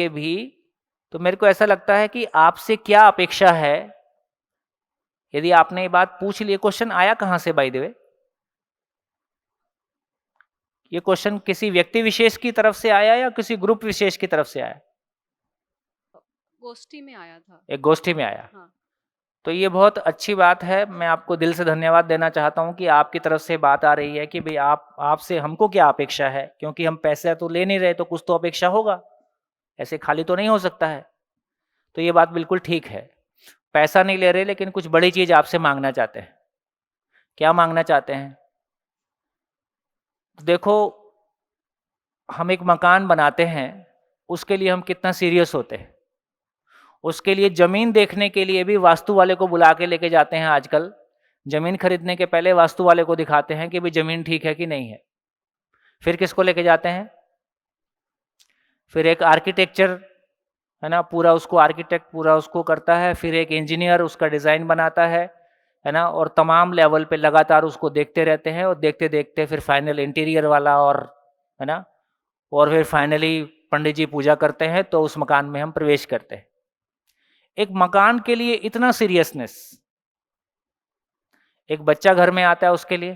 भी तो मेरे को ऐसा लगता है कि आपसे क्या अपेक्षा है। यदि आपने ये बात पूछ ली, क्वेश्चन आया कहां से बाय द वे? ये क्वेश्चन किसी व्यक्ति विशेष की तरफ से आया या किसी ग्रुप विशेष की तरफ से आया? गोष्ठी में आया था। एक गोष्ठी में आया। हाँ। तो ये बहुत अच्छी बात है। मैं आपको दिल से धन्यवाद देना चाहता हूं कि आपकी तरफ से बात आ रही है कि भाई आपसे हमको क्या अपेक्षा है, क्योंकि हम पैसे तो ले नहीं रहे, तो कुछ तो अपेक्षा होगा, ऐसे खाली तो नहीं हो सकता है। तो ये बात बिल्कुल ठीक है। पैसा नहीं ले रहे लेकिन कुछ बड़ी चीज आपसे मांगना चाहते हैं। क्या मांगना चाहते हैं? देखो, हम एक मकान बनाते हैं, उसके लिए हम कितना सीरियस होते हैं। उसके लिए जमीन देखने के लिए भी वास्तु वाले को बुला के लेके जाते हैं। आजकल जमीन खरीदने के पहले वास्तु वाले को दिखाते हैं कि भाई जमीन ठीक है कि नहीं है। फिर किसको लेके जाते हैं? फिर एक आर्किटेक्चर है ना, पूरा उसको आर्किटेक्ट पूरा उसको करता है, फिर एक इंजीनियर उसका डिज़ाइन बनाता है ना, और तमाम लेवल पे लगातार उसको देखते रहते हैं और देखते देखते फिर फाइनल इंटीरियर वाला और है ना, और फिर फाइनली पंडित जी पूजा करते हैं तो उस मकान में हम प्रवेश करते हैं। एक मकान के लिए इतना सीरियसनेस, एक बच्चा घर में आता है उसके लिए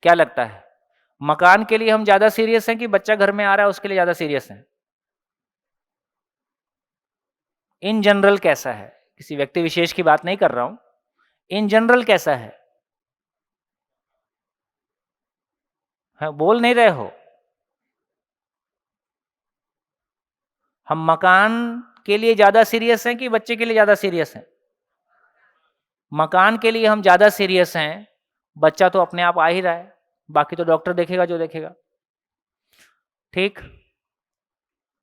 क्या लगता है? मकान के लिए हम ज्यादा सीरियस हैं कि बच्चा घर में आ रहा है उसके लिए ज्यादा सीरियस हैं? इन जनरल कैसा है? किसी व्यक्ति विशेष की बात नहीं कर रहा हूं, इन जनरल कैसा है? हाँ, बोल नहीं रहे हो? हम मकान के लिए ज्यादा सीरियस हैं कि बच्चे के लिए ज्यादा सीरियस हैं? मकान के लिए हम ज्यादा सीरियस हैं। बच्चा तो अपने आप आ ही रहा है, बाकी तो डॉक्टर देखेगा जो देखेगा। ठीक,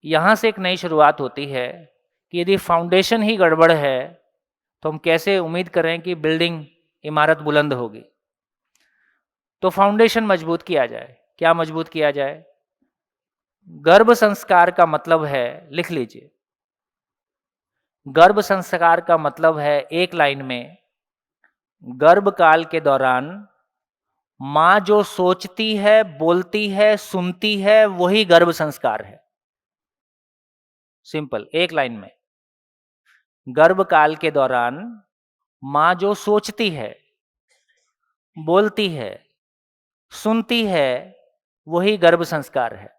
यहां से एक नई शुरुआत होती है कि यदि फाउंडेशन ही गड़बड़ है तो हम कैसे उम्मीद करें कि बिल्डिंग, इमारत बुलंद होगी। तो फाउंडेशन मजबूत किया जाए। क्या मजबूत किया जाए? गर्भ संस्कार का मतलब है, लिख लीजिए, गर्भ संस्कार का मतलब है एक लाइन में, गर्भ काल के दौरान मां जो सोचती है, बोलती है, सुनती है, वही गर्भ संस्कार है। सिंपल, एक लाइन में, गर्भ काल के दौरान मां जो सोचती है, बोलती है, सुनती है, वही गर्भ संस्कार है।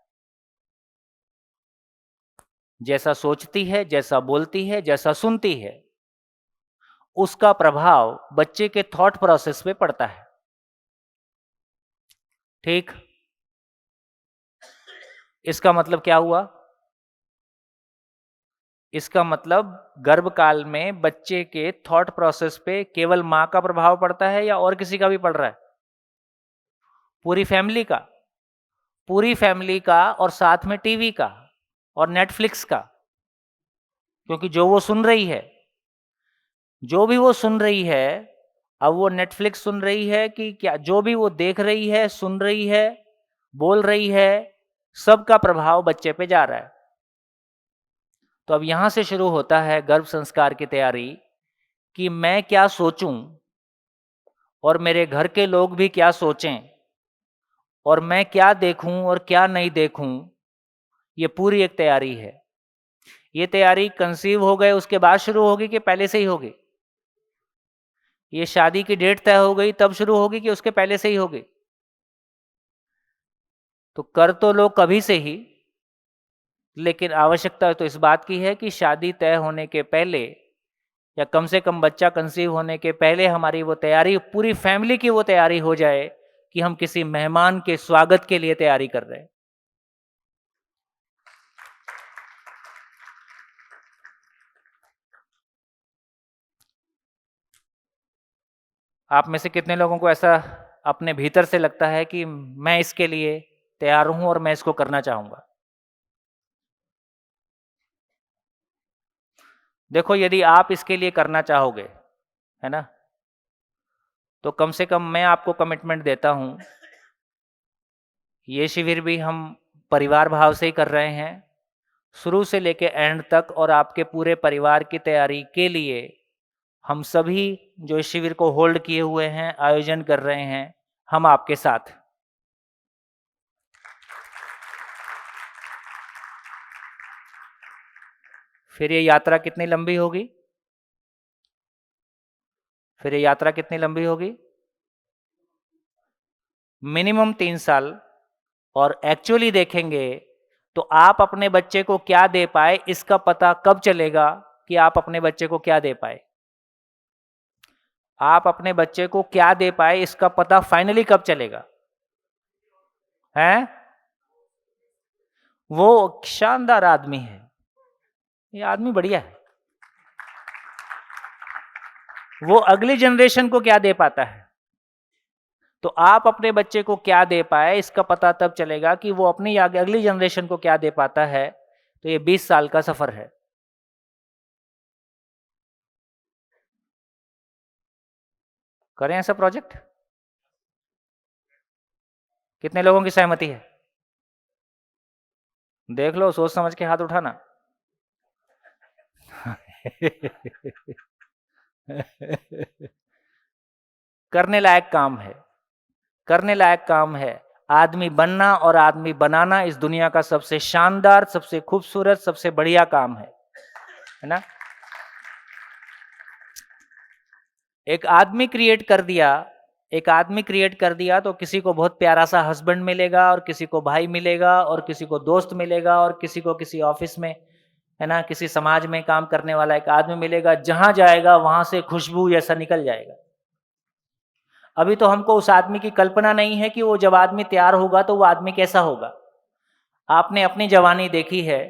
जैसा सोचती है, जैसा बोलती है, जैसा सुनती है, उसका प्रभाव बच्चे के थॉट प्रोसेस पे पड़ता है। ठीक, इसका मतलब क्या हुआ? इसका मतलब गर्भकाल में बच्चे के थॉट प्रोसेस पे केवल मां का प्रभाव पड़ता है या और किसी का भी पड़ रहा है? पूरी फैमिली का, पूरी फैमिली का, और साथ में टीवी का और नेटफ्लिक्स का। क्योंकि जो वो सुन रही है, जो भी वो सुन रही है, अब वो नेटफ्लिक्स सुन रही है कि क्या, जो भी वो देख रही है, सुन रही है, बोल रही है, सबका प्रभाव बच्चे पे जा रहा है। तो अब यहां से शुरू होता है गर्भ संस्कार की तैयारी कि मैं क्या सोचूं और मेरे घर के लोग भी क्या सोचें, और मैं क्या देखूं और क्या नहीं देखूं, ये पूरी एक तैयारी है। ये तैयारी कंसीव हो गए उसके बाद शुरू होगी कि पहले से ही होगी? ये शादी की डेट तय हो गई तब शुरू होगी कि उसके पहले से ही होगी? तो कर तो लो कभी से ही, लेकिन आवश्यकता तो इस बात की है कि शादी तय होने के पहले या कम से कम बच्चा कंसीव होने के पहले हमारी वो तैयारी, पूरी फैमिली की वो तैयारी हो जाए कि हम किसी मेहमान के स्वागत के लिए तैयारी कर रहे हैं। आप में से कितने लोगों को ऐसा अपने भीतर से लगता है कि मैं इसके लिए तैयार हूं और मैं इसको करना चाहूंगा? देखो, यदि आप इसके लिए करना चाहोगे, है ना, तो कम से कम मैं आपको कमिटमेंट देता हूं, ये शिविर भी हम परिवार भाव से ही कर रहे हैं, शुरू से लेके एंड तक, और आपके पूरे परिवार की तैयारी के लिए हम सभी जो इस शिविर को होल्ड किए हुए हैं, आयोजन कर रहे हैं, हम आपके साथ। फिर ये यात्रा कितनी लंबी होगी? फिर ये यात्रा कितनी लंबी होगी? मिनिमम 3 साल। और एक्चुअली देखेंगे तो आप अपने बच्चे को क्या दे पाए इसका पता कब चलेगा कि आप अपने बच्चे को क्या दे पाए। आप अपने बच्चे को क्या दे पाए इसका पता फाइनली कब चलेगा? हैं? वो शानदार आदमी है, ये आदमी बढ़िया है। वो अगली जनरेशन को क्या दे पाता है, तो आप अपने बच्चे को क्या दे पाए इसका पता तब चलेगा कि वो अपनी अगली जनरेशन को क्या दे पाता है। तो ये 20 साल का सफर है। करें ऐसा प्रोजेक्ट? कितने लोगों की सहमति है? देख लो, सोच समझ के हाथ उठाना। करने लायक काम है, करने लायक काम है। आदमी बनना और आदमी बनाना इस दुनिया का सबसे शानदार, सबसे खूबसूरत, सबसे बढ़िया काम है ना। एक आदमी क्रिएट कर दिया, एक आदमी क्रिएट कर दिया तो किसी को बहुत प्यारा सा हस्बैंड मिलेगा, और किसी को भाई मिलेगा, और किसी को दोस्त मिलेगा, और किसी को किसी ऑफिस में, है ना, किसी समाज में काम करने वाला एक आदमी मिलेगा। जहां जाएगा वहां से खुशबू जैसा निकल जाएगा। अभी तो हमको उस आदमी की कल्पना नहीं है कि वो जब आदमी तैयार होगा तो वो आदमी कैसा होगा। आपने अपनी जवानी देखी है,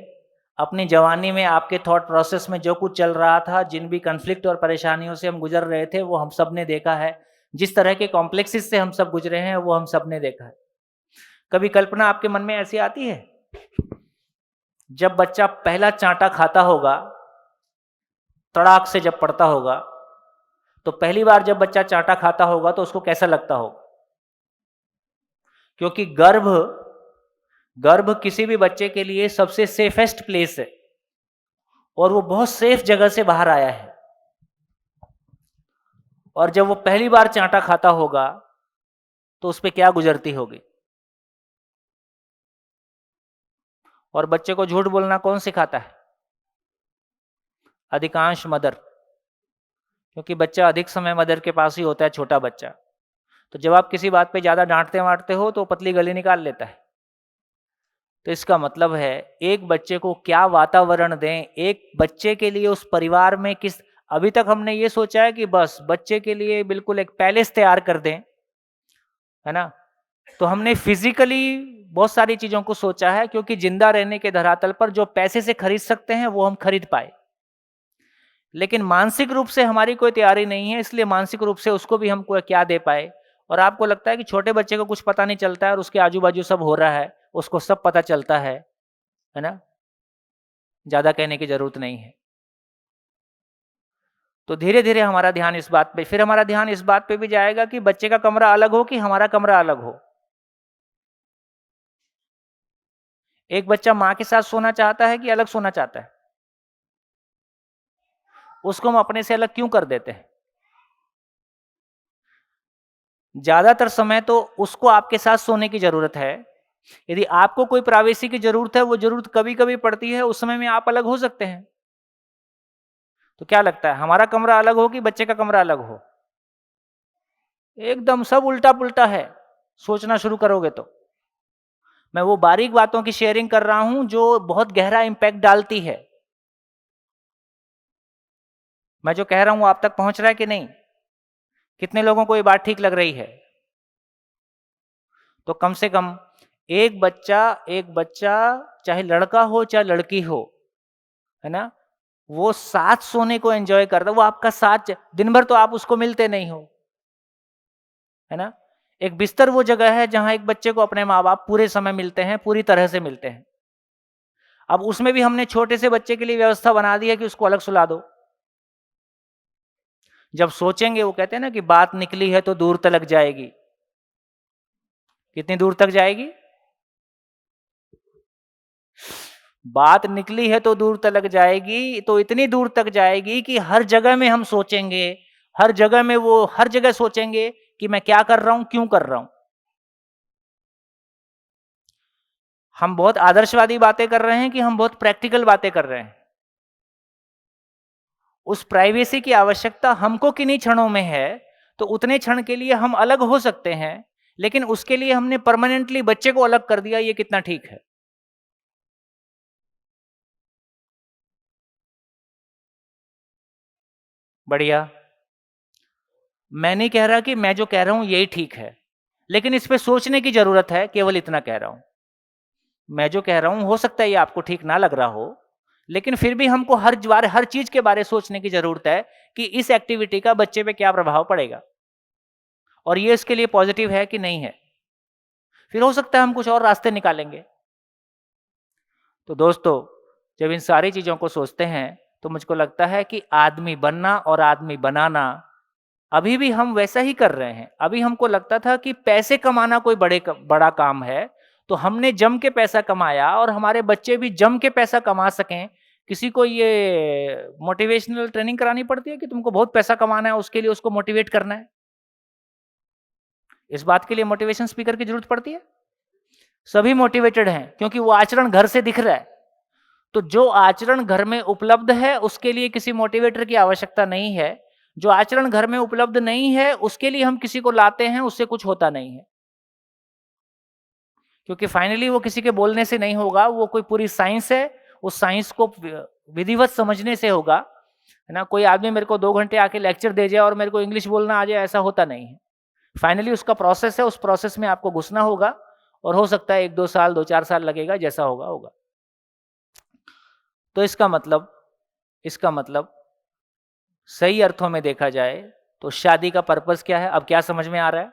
अपनी जवानी में आपके थॉट प्रोसेस में जो कुछ चल रहा था, जिन भी कन्फ्लिक्ट और परेशानियों से हम गुजर रहे थे, वो हम सब ने देखा है। जिस तरह के कॉम्प्लेक्सेस से हम सब गुजरे हैं वो हम सब ने देखा है। कभी कल्पना आपके मन में ऐसी आती है, जब बच्चा पहला चांटा खाता होगा, तड़ाक से जब पड़ता होगा, तो पहली बार जब बच्चा चांटा खाता होगा तो उसको कैसा लगता होगा? क्योंकि गर्भ किसी भी बच्चे के लिए सबसे सेफेस्ट प्लेस है, और वो बहुत सेफ जगह से बाहर आया है। और जब वो पहली बार चांटा खाता होगा तो उस पर क्या गुजरती होगी। और बच्चे को झूठ बोलना कौन सिखाता है? अधिकांश मदर, क्योंकि बच्चा अधिक समय मदर के पास ही होता है, छोटा बच्चा। तो जब आप किसी बात पे ज्यादा डांटते वांटते हो तो पतली गली निकाल लेता है। तो इसका मतलब है, एक बच्चे को क्या वातावरण दें, एक बच्चे के लिए उस परिवार में किस, अभी तक हमने ये सोचा है कि बस बच्चे के लिए बिल्कुल एक पैलेस तैयार कर दें, है ना। तो हमने फिजिकली बहुत सारी चीजों को सोचा है, क्योंकि जिंदा रहने के धरातल पर जो पैसे से खरीद सकते हैं वो हम खरीद पाए, लेकिन मानसिक रूप से हमारी कोई तैयारी नहीं है, इसलिए मानसिक रूप से उसको भी हम क्या दे पाए। और आपको लगता है कि छोटे बच्चे को कुछ पता नहीं चलता है और उसके आजू बाजू सब हो रहा है, उसको सब पता चलता है ना। ज्यादा कहने की जरूरत नहीं है। तो धीरे धीरे हमारा ध्यान इस बात पे, फिर हमारा ध्यान इस बात पे भी जाएगा कि बच्चे का कमरा अलग हो कि हमारा कमरा अलग हो। एक बच्चा माँ के साथ सोना चाहता है कि अलग सोना चाहता है? उसको हम अपने से अलग क्यों कर देते हैं? ज्यादातर समय तो उसको आपके साथ सोने की जरूरत है। यदि आपको कोई प्राइवेसी की जरूरत है, वो जरूरत कभी कभी पड़ती है, उस समय में आप अलग हो सकते हैं। तो क्या लगता है, हमारा कमरा अलग हो कि बच्चे का कमरा अलग हो? एकदम सब उल्टा पुल्टा है, सोचना शुरू करोगे तो। मैं वो बारीक बातों की शेयरिंग कर रहा हूं जो बहुत गहरा इंपैक्ट डालती है। मैं जो कह रहा हूं वो आप तक पहुंच रहा है कि नहीं? कितने लोगों को ये बात ठीक लग रही है? तो कम से कम एक बच्चा चाहे लड़का हो चाहे लड़की हो, है ना, वो साथ सोने को एंजॉय करता है। वो आपका साथ, दिन भर तो आप उसको मिलते नहीं हो, है ना। एक बिस्तर वो जगह है जहां एक बच्चे को अपने माँ बाप पूरे समय मिलते हैं, पूरी तरह से मिलते हैं। अब उसमें भी हमने छोटे से बच्चे के लिए व्यवस्था बना दी है कि उसको अलग सुला दो। जब सोचेंगे, वो कहते हैं ना कि बात निकली है तो दूर तलक जाएगी। कितनी दूर तक जाएगी? बात निकली है तो दूर तलक जाएगी, तो इतनी दूर तक जाएगी कि हर जगह में हम सोचेंगे, हर जगह सोचेंगे कि मैं क्या कर रहा हूं, क्यों कर रहा हूं। हम बहुत आदर्शवादी बातें कर रहे हैं कि हम बहुत प्रैक्टिकल बातें कर रहे हैं। उस प्राइवेसी की आवश्यकता हमको किन्हीं क्षणों में है, तो उतने क्षण के लिए हम अलग हो सकते हैं, लेकिन उसके लिए हमने परमानेंटली बच्चे को अलग कर दिया। ये कितना ठीक है? बढ़िया। मैं नहीं कह रहा कि मैं जो कह रहा हूं यही ठीक है, लेकिन इस पे सोचने की जरूरत है, केवल इतना कह रहा हूं। मैं जो कह रहा हूं हो सकता है ये आपको ठीक ना लग रहा हो, लेकिन फिर भी हमको हर चीज के बारे सोचने की जरूरत है कि इस एक्टिविटी का बच्चे पे क्या प्रभाव पड़ेगा, और ये इसके लिए पॉजिटिव है कि नहीं है। फिर हो सकता है हम कुछ और रास्ते निकालेंगे। तो दोस्तों, जब इन सारी चीजों को सोचते हैं तो मुझको लगता है कि आदमी बनना और आदमी बनाना अभी भी हम वैसा ही कर रहे हैं। अभी हमको लगता था कि पैसे कमाना कोई बड़ा काम है, तो हमने जम के पैसा कमाया, और हमारे बच्चे भी जम के पैसा कमा सकें। किसी को ये मोटिवेशनल ट्रेनिंग करानी पड़ती है कि तुमको बहुत पैसा कमाना है, उसके लिए उसको मोटिवेट करना है? इस बात के लिए मोटिवेशन स्पीकर की जरूरत पड़ती है? सभी मोटिवेटेड हैं क्योंकि वो आचरण घर से दिख रहा है। तो जो आचरण घर में उपलब्ध है उसके लिए किसी मोटिवेटर की आवश्यकता नहीं है। जो आचरण घर में उपलब्ध नहीं है उसके लिए हम किसी को लाते हैं, उससे कुछ होता नहीं है, क्योंकि फाइनली वो किसी के बोलने से नहीं होगा। वो कोई पूरी साइंस है, उस साइंस को विधिवत समझने से होगा, है ना। कोई आदमी मेरे को 2 घंटे आके लेक्चर दे जाए और मेरे को इंग्लिश बोलना आ जाए, ऐसा होता नहीं है। फाइनली उसका प्रोसेस है, उस प्रोसेस में आपको घुसना होगा, और हो सकता है 1-2 साल 2-4 साल लगेगा, जैसा होगा होगा। तो इसका मतलब सही अर्थों में देखा जाए तो शादी का पर्पस क्या है? अब क्या समझ में आ रहा है?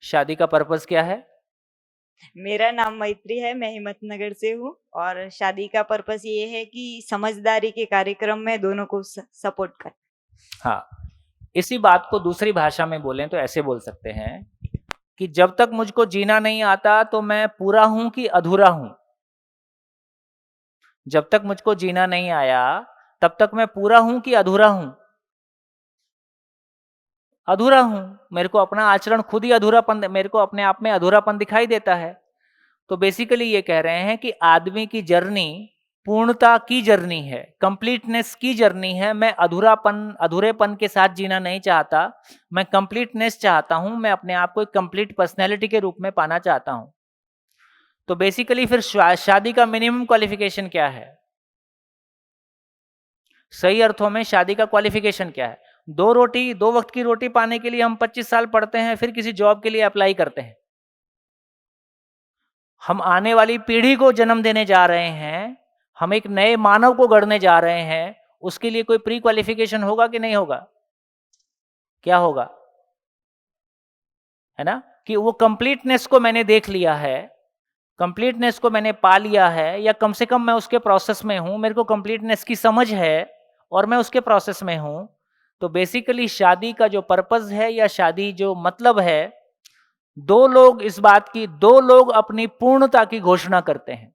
शादी का पर्पस क्या है? मेरा नाम मैत्री है, मैं हिम्मतनगर से हूँ और शादी का पर्पस ये है कि समझदारी के कार्यक्रम में दोनों को सपोर्ट कर। हाँ, इसी बात को दूसरी भाषा में बोलें तो ऐसे बोल सकते हैं कि जब तक मुझको जीना नहीं आता तो मैं पूरा हूं कि अधूरा हूं। जब तक मुझको जीना नहीं आया तब तक मैं पूरा हूं कि अधूरा हूं? अधूरा हूं। मेरे को अपना आचरण खुद ही अधूरापन, मेरे को अपने आप में अधूरापन दिखाई देता है। तो बेसिकली ये कह रहे हैं कि आदमी की जर्नी पूर्णता की जर्नी है, कंप्लीटनेस की जर्नी है। मैं अधूरेपन के साथ जीना नहीं चाहता, मैं कंप्लीटनेस चाहता हूं। मैं अपने आप को एक कंप्लीट पर्सनैलिटी के रूप में पाना चाहता हूं। तो बेसिकली फिर शादी का मिनिमम क्वालिफिकेशन क्या है? सही अर्थों में शादी का क्वालिफिकेशन क्या है? 2 वक्त की रोटी पाने के लिए हम 25 साल पढ़ते हैं, फिर किसी जॉब के लिए अप्लाई करते हैं। हम आने वाली पीढ़ी को जन्म देने जा रहे हैं, हम एक नए मानव को गढ़ने जा रहे हैं। उसके लिए कोई प्री क्वालिफिकेशन होगा कि नहीं होगा? क्या होगा? है ना, कि वो कंप्लीटनेस को मैंने देख लिया है, कंप्लीटनेस को मैंने पा लिया है, या कम से कम मैं उसके प्रोसेस में हूं, मेरे को कंप्लीटनेस की समझ है और मैं उसके प्रोसेस में हूं। तो बेसिकली शादी का जो पर्पस है या शादी जो मतलब है, दो लोग अपनी पूर्णता की घोषणा करते हैं।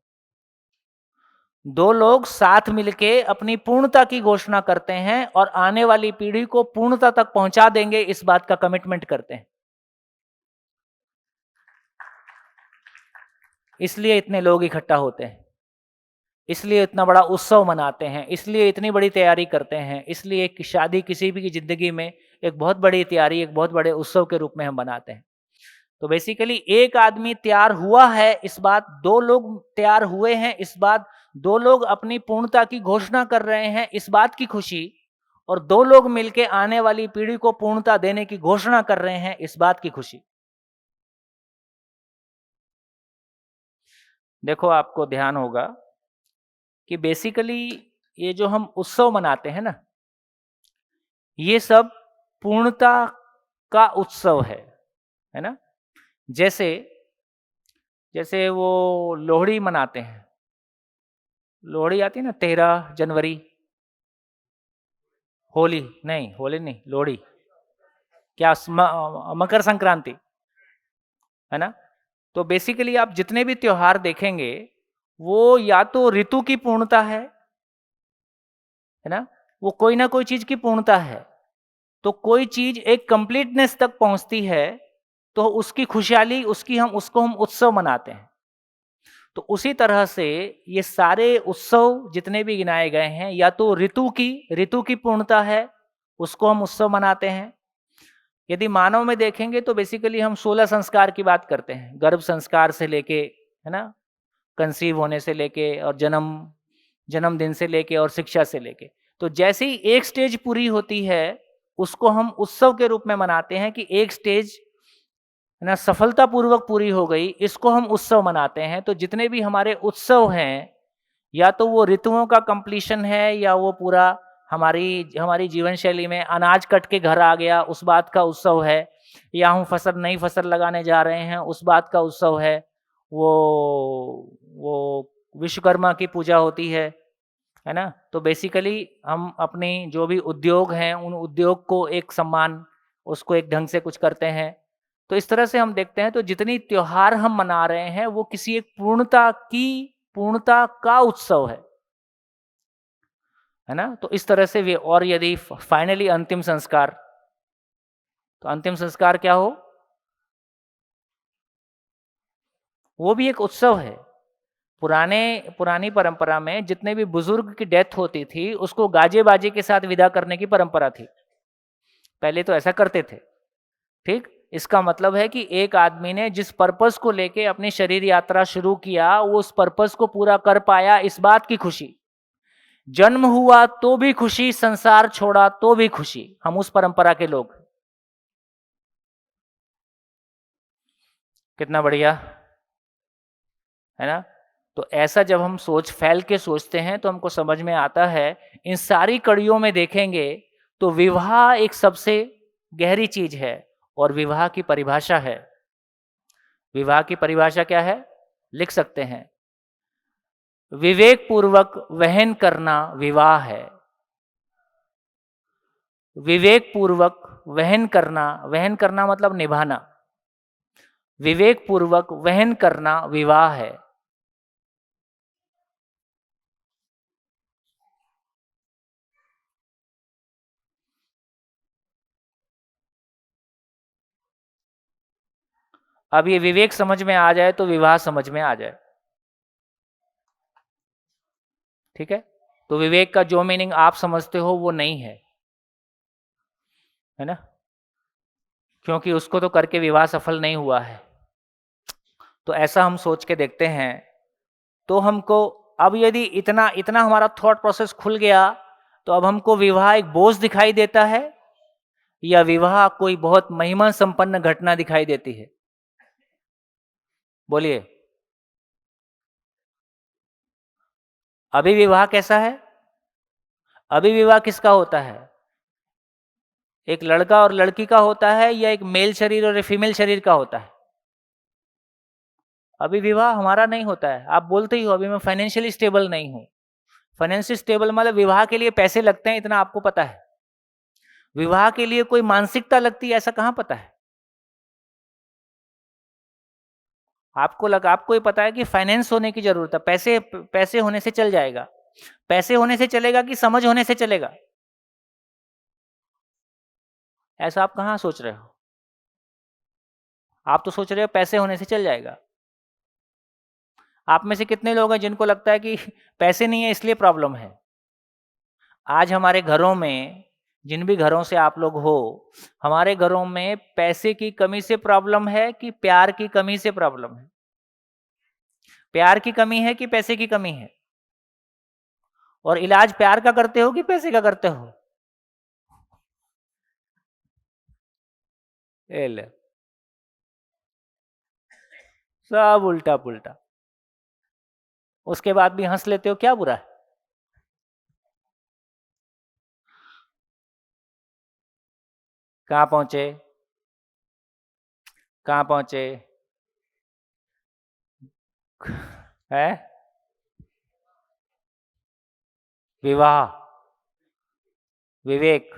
2 लोग साथ मिलके अपनी पूर्णता की घोषणा करते हैं और आने वाली पीढ़ी को पूर्णता तक पहुंचा देंगे, इस बात का कमिटमेंट करते हैं। इसलिए इतने लोग इकट्ठा होते हैं, इसलिए इतना बड़ा उत्सव मनाते हैं, इसलिए इतनी बड़ी तैयारी करते हैं, इसलिए एक शादी किसी भी की ज़िंदगी में एक बहुत बड़ी तैयारी, एक बहुत बड़े उत्सव के रूप में हम मनाते हैं। तो बेसिकली एक आदमी तैयार हुआ है इस बात, 2 लोग तैयार हुए हैं इस बात, 2 लोग अपनी पूर्णता की घोषणा कर रहे हैं इस बात की खुशी, और 2 लोग मिलके आने वाली पीढ़ी को पूर्णता देने की घोषणा कर रहे हैं इस बात की खुशी। देखो आपको ध्यान होगा कि बेसिकली ये जो हम उत्सव मनाते हैं ना, ये सब पूर्णता का उत्सव है ना? जैसे जैसे वो लोहड़ी मनाते हैं, लोहड़ी आती है ना 13 जनवरी, होली नहीं, होली नहीं, लोहड़ी, क्या मकर संक्रांति, है ना? तो बेसिकली आप जितने भी त्योहार देखेंगे, वो या तो ऋतु की पूर्णता है ना? वो कोई ना कोई चीज की पूर्णता है। तो कोई चीज एक कंप्लीटनेस तक पहुंचती है, तो उसकी खुशहाली, उसको हम उत्सव मनाते हैं। तो उसी तरह से ये सारे उत्सव जितने भी गिनाए गए हैं, या तो ऋतु की पूर्णता है, उसको हम उत्सव मनाते हैं। यदि मानव में देखेंगे तो बेसिकली हम 16 संस्कार की बात करते हैं, गर्भ संस्कार से लेके, है ना, कंसीव होने से लेके, और जन्मदिन से लेके, और शिक्षा से लेके। तो जैसे ही एक स्टेज पूरी होती है, उसको हम उत्सव के रूप में मनाते हैं कि एक स्टेज है ना सफलतापूर्वक पूरी हो गई, इसको हम उत्सव मनाते हैं। तो जितने भी हमारे उत्सव हैं, या तो वो ऋतुओं का कंप्लीशन है, या वो पूरा हमारी हमारी जीवन शैली में अनाज कट के घर आ गया उस बात का उत्सव है, या हम नई फसल लगाने जा रहे हैं उस बात का उत्सव है, वो विश्वकर्मा की पूजा होती है ना? तो बेसिकली हम अपनी जो भी उद्योग हैं, उन उद्योग को एक सम्मान, उसको एक ढंग से कुछ करते हैं। तो इस तरह से हम देखते हैं, तो जितनी त्योहार हम मना रहे हैं, वो किसी एक पूर्णता का उत्सव है ना? तो इस तरह से वे, और यदि फाइनली अंतिम संस्कार, तो अंतिम संस्कार क्या हो? वो भी एक उत्सव है। पुरानी परंपरा में जितने भी बुजुर्ग की डेथ होती थी, उसको गाजे बाजे के साथ विदा करने की परंपरा थी। पहले तो ऐसा करते थे, ठीक? इसका मतलब है कि एक आदमी ने जिस पर्पस को लेके अपनी शरीर यात्रा शुरू किया, वो उस पर्पस को पूरा कर पाया, इस बात की खुशी। जन्म हुआ तो भी खुशी, संसार छोड़ा तो भी खुशी। हम उस परंपरा के लोग। कितना बढ़िया, है ना? तो ऐसा जब हम फैल के सोचते हैं, तो हमको समझ में आता है, इन सारी कड़ियों में देखेंगे तो विवाह एक सबसे गहरी चीज है, और विवाह की परिभाषा है। विवाह की परिभाषा क्या है? लिख सकते हैं, विवेक पूर्वक वहन करना विवाह है। विवेक पूर्वक वहन करना मतलब निभाना। विवेक पूर्वक वहन करना विवाह है। अब ये विवेक समझ में आ जाए तो विवाह समझ में आ जाए, ठीक है? तो विवेक का जो मीनिंग आप समझते हो वो नहीं है ना? क्योंकि उसको तो करके विवाह सफल नहीं हुआ है। तो ऐसा हम सोच के देखते हैं, तो हमको अब यदि इतना इतना हमारा थॉट प्रोसेस खुल गया, तो अब हमको विवाह एक बोझ दिखाई देता है, या विवाह कोई बहुत महिमा संपन्न घटना दिखाई देती है? बोलिए। अभी विवाह कैसा है? अभी विवाह किसका होता है? एक लड़का और लड़की का होता है, या एक मेल शरीर और एक फीमेल शरीर का होता है? अभी विवाह हमारा नहीं होता है। आप बोलते ही हो अभी मैं फाइनेंशियली स्टेबल नहीं हूं। फाइनेंशियली स्टेबल मतलब विवाह के लिए पैसे लगते हैं, इतना आपको पता है। विवाह के लिए कोई मानसिकता लगती है, ऐसा कहां पता है? आपको ही पता है कि फाइनेंस होने की जरूरत है, पैसे होने से चल जाएगा। पैसे होने से चलेगा कि समझ होने से चलेगा? ऐसा आप कहां सोच रहे हो? आप तो सोच रहे हो पैसे होने से चल जाएगा। आप में से कितने लोग हैं जिनको लगता है कि पैसे नहीं है इसलिए प्रॉब्लम है? आज हमारे घरों में, जिन भी घरों से आप लोग हो, हमारे घरों में पैसे की कमी से प्रॉब्लम है कि प्यार की कमी से प्रॉब्लम है? प्यार की कमी है कि पैसे की कमी है? और इलाज प्यार का करते हो कि पैसे का करते हो? ये ले, सब उल्टा पुल्टा। उसके बाद भी हंस लेते हो, क्या बुरा है? कहाँ पहुंचे? कहाँ पहुंचे? है विवाह, विवेक।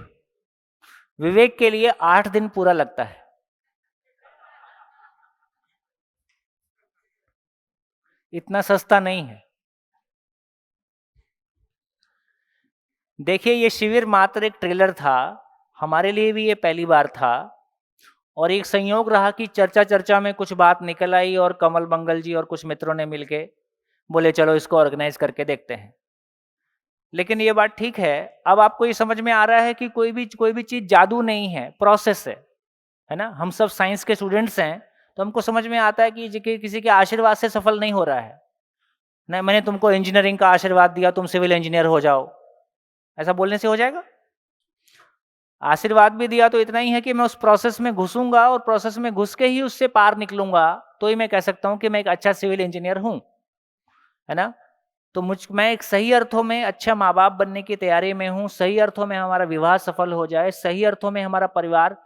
विवेक के लिए 8 दिन पूरा लगता है। इतना सस्ता नहीं है। देखिए, ये शिविर मात्र एक ट्रेलर था, हमारे लिए भी ये पहली बार था, और एक संयोग रहा कि चर्चा चर्चा में कुछ बात निकल आई और कमल मंगल जी और कुछ मित्रों ने मिलके बोले चलो इसको ऑर्गेनाइज करके देखते हैं। लेकिन ये बात ठीक है, अब आपको ये समझ में आ रहा है कि कोई भी चीज जादू नहीं है, प्रोसेस है ना। हम सब साइंस के स्टूडेंट्स हैं, तो हमको समझ में आता है कि किसी के आशीर्वाद से सफल नहीं हो रहा है ना। मैंने तुमको इंजीनियरिंग का आशीर्वाद दिया, तुम सिविल इंजीनियर हो जाओ, ऐसा बोलने से हो जाएगा? आशीर्वाद भी दिया तो इतना ही है कि मैं उस प्रोसेस में घुसूंगा और प्रोसेस में घुस के ही उससे पार निकलूंगा, तो ही मैं कह सकता हूं कि मैं एक अच्छा सिविल इंजीनियर हूं, है ना। तो मैं एक सही अर्थों में अच्छा माँ बाप बनने की तैयारी में हूँ, सही अर्थों में हमारा विवाह सफल हो जाए, सही अर्थों में हमारा परिवार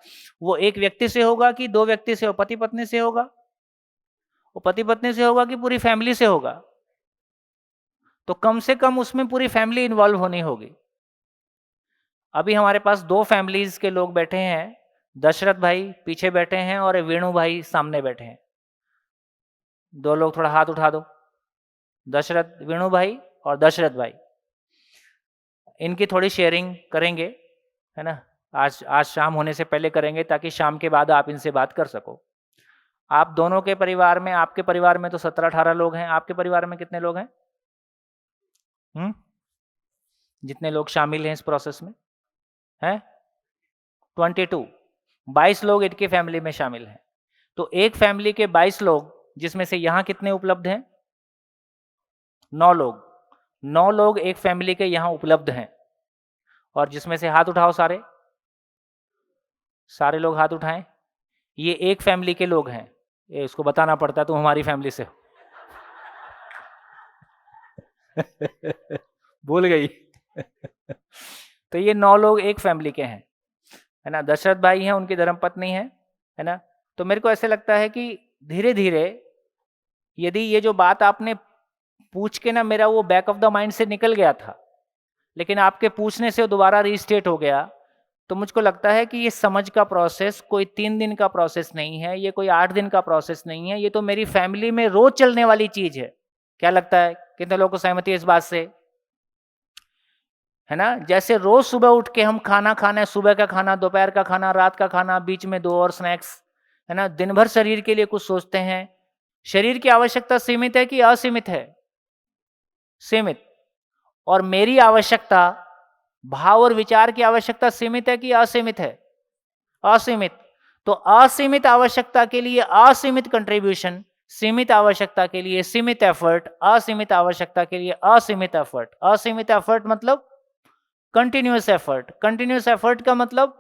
वो एक व्यक्ति से होगा कि 2 व्यक्ति से हो, पति पत्नी से होगा, वो पति पत्नी से होगा कि पूरी फैमिली से होगा, तो कम से कम उसमें पूरी फैमिली इन्वॉल्व होनी होगी। अभी हमारे पास 2 फैमिलीज के लोग बैठे हैं, दशरथ भाई पीछे बैठे हैं और वेणु भाई सामने बैठे हैं। 2 लोग थोड़ा हाथ उठा दो, दशरथ, वेणु भाई और दशरथ भाई। इनकी थोड़ी शेयरिंग करेंगे, है ना। आज शाम होने से पहले करेंगे ताकि शाम के बाद आप इनसे बात कर सको। आप दोनों के परिवार में, आपके परिवार में तो 17-18 लोग हैं, आपके परिवार में कितने लोग हैं? जितने लोग शामिल हैं इस प्रोसेस में हैं 22 लोग इनके फैमिली में शामिल हैं। तो एक फैमिली के 22 लोग, जिसमें से यहां कितने उपलब्ध हैं? 9 लोग। 9 लोग एक फैमिली के यहां उपलब्ध हैं, और जिसमें से हाथ उठाओ, सारे लोग हाथ उठाएं। ये एक फैमिली के लोग हैं, ये इसको बताना पड़ता है तुम हमारी फैमिली से हो। भूल गई। तो ये 9 लोग एक फैमिली के हैं, है ना। दशरथ भाई हैं, उनकी धर्मपत्नी है ना। तो मेरे को ऐसे लगता है कि धीरे धीरे यदि ये जो बात आपने पूछ के ना, मेरा वो बैक ऑफ द माइंड से निकल गया था, लेकिन आपके पूछने से वो दोबारा रीस्टेट हो गया, तो मुझको लगता है कि ये समझ का प्रोसेस कोई 3 दिन का प्रोसेस नहीं है, ये कोई 8 दिन का प्रोसेस नहीं है, ये तो मेरी फैमिली में रोज चलने वाली चीज है। क्या लगता है, कितने लोगों को सहमति है इस बात से, है ना। जैसे रोज सुबह उठ के हम खाना खाना है, सुबह का खाना, दोपहर का खाना, रात का खाना, बीच में 2 और स्नैक्स, है ना। दिन भर शरीर के लिए कुछ सोचते हैं। शरीर की आवश्यकता सीमित है कि असीमित है? सीमित। और मेरी आवश्यकता, भाव और विचार की आवश्यकता सीमित है कि असीमित है? असीमित। तो असीमित आवश्यकता के लिए असीमित कंट्रीब्यूशन, सीमित आवश्यकता के लिए सीमित एफर्ट, असीमित आवश्यकता के लिए असीमित एफर्ट। असीमित एफर्ट मतलब कंटिन्यूअस एफर्ट। कंटिन्यूअस एफर्ट का मतलब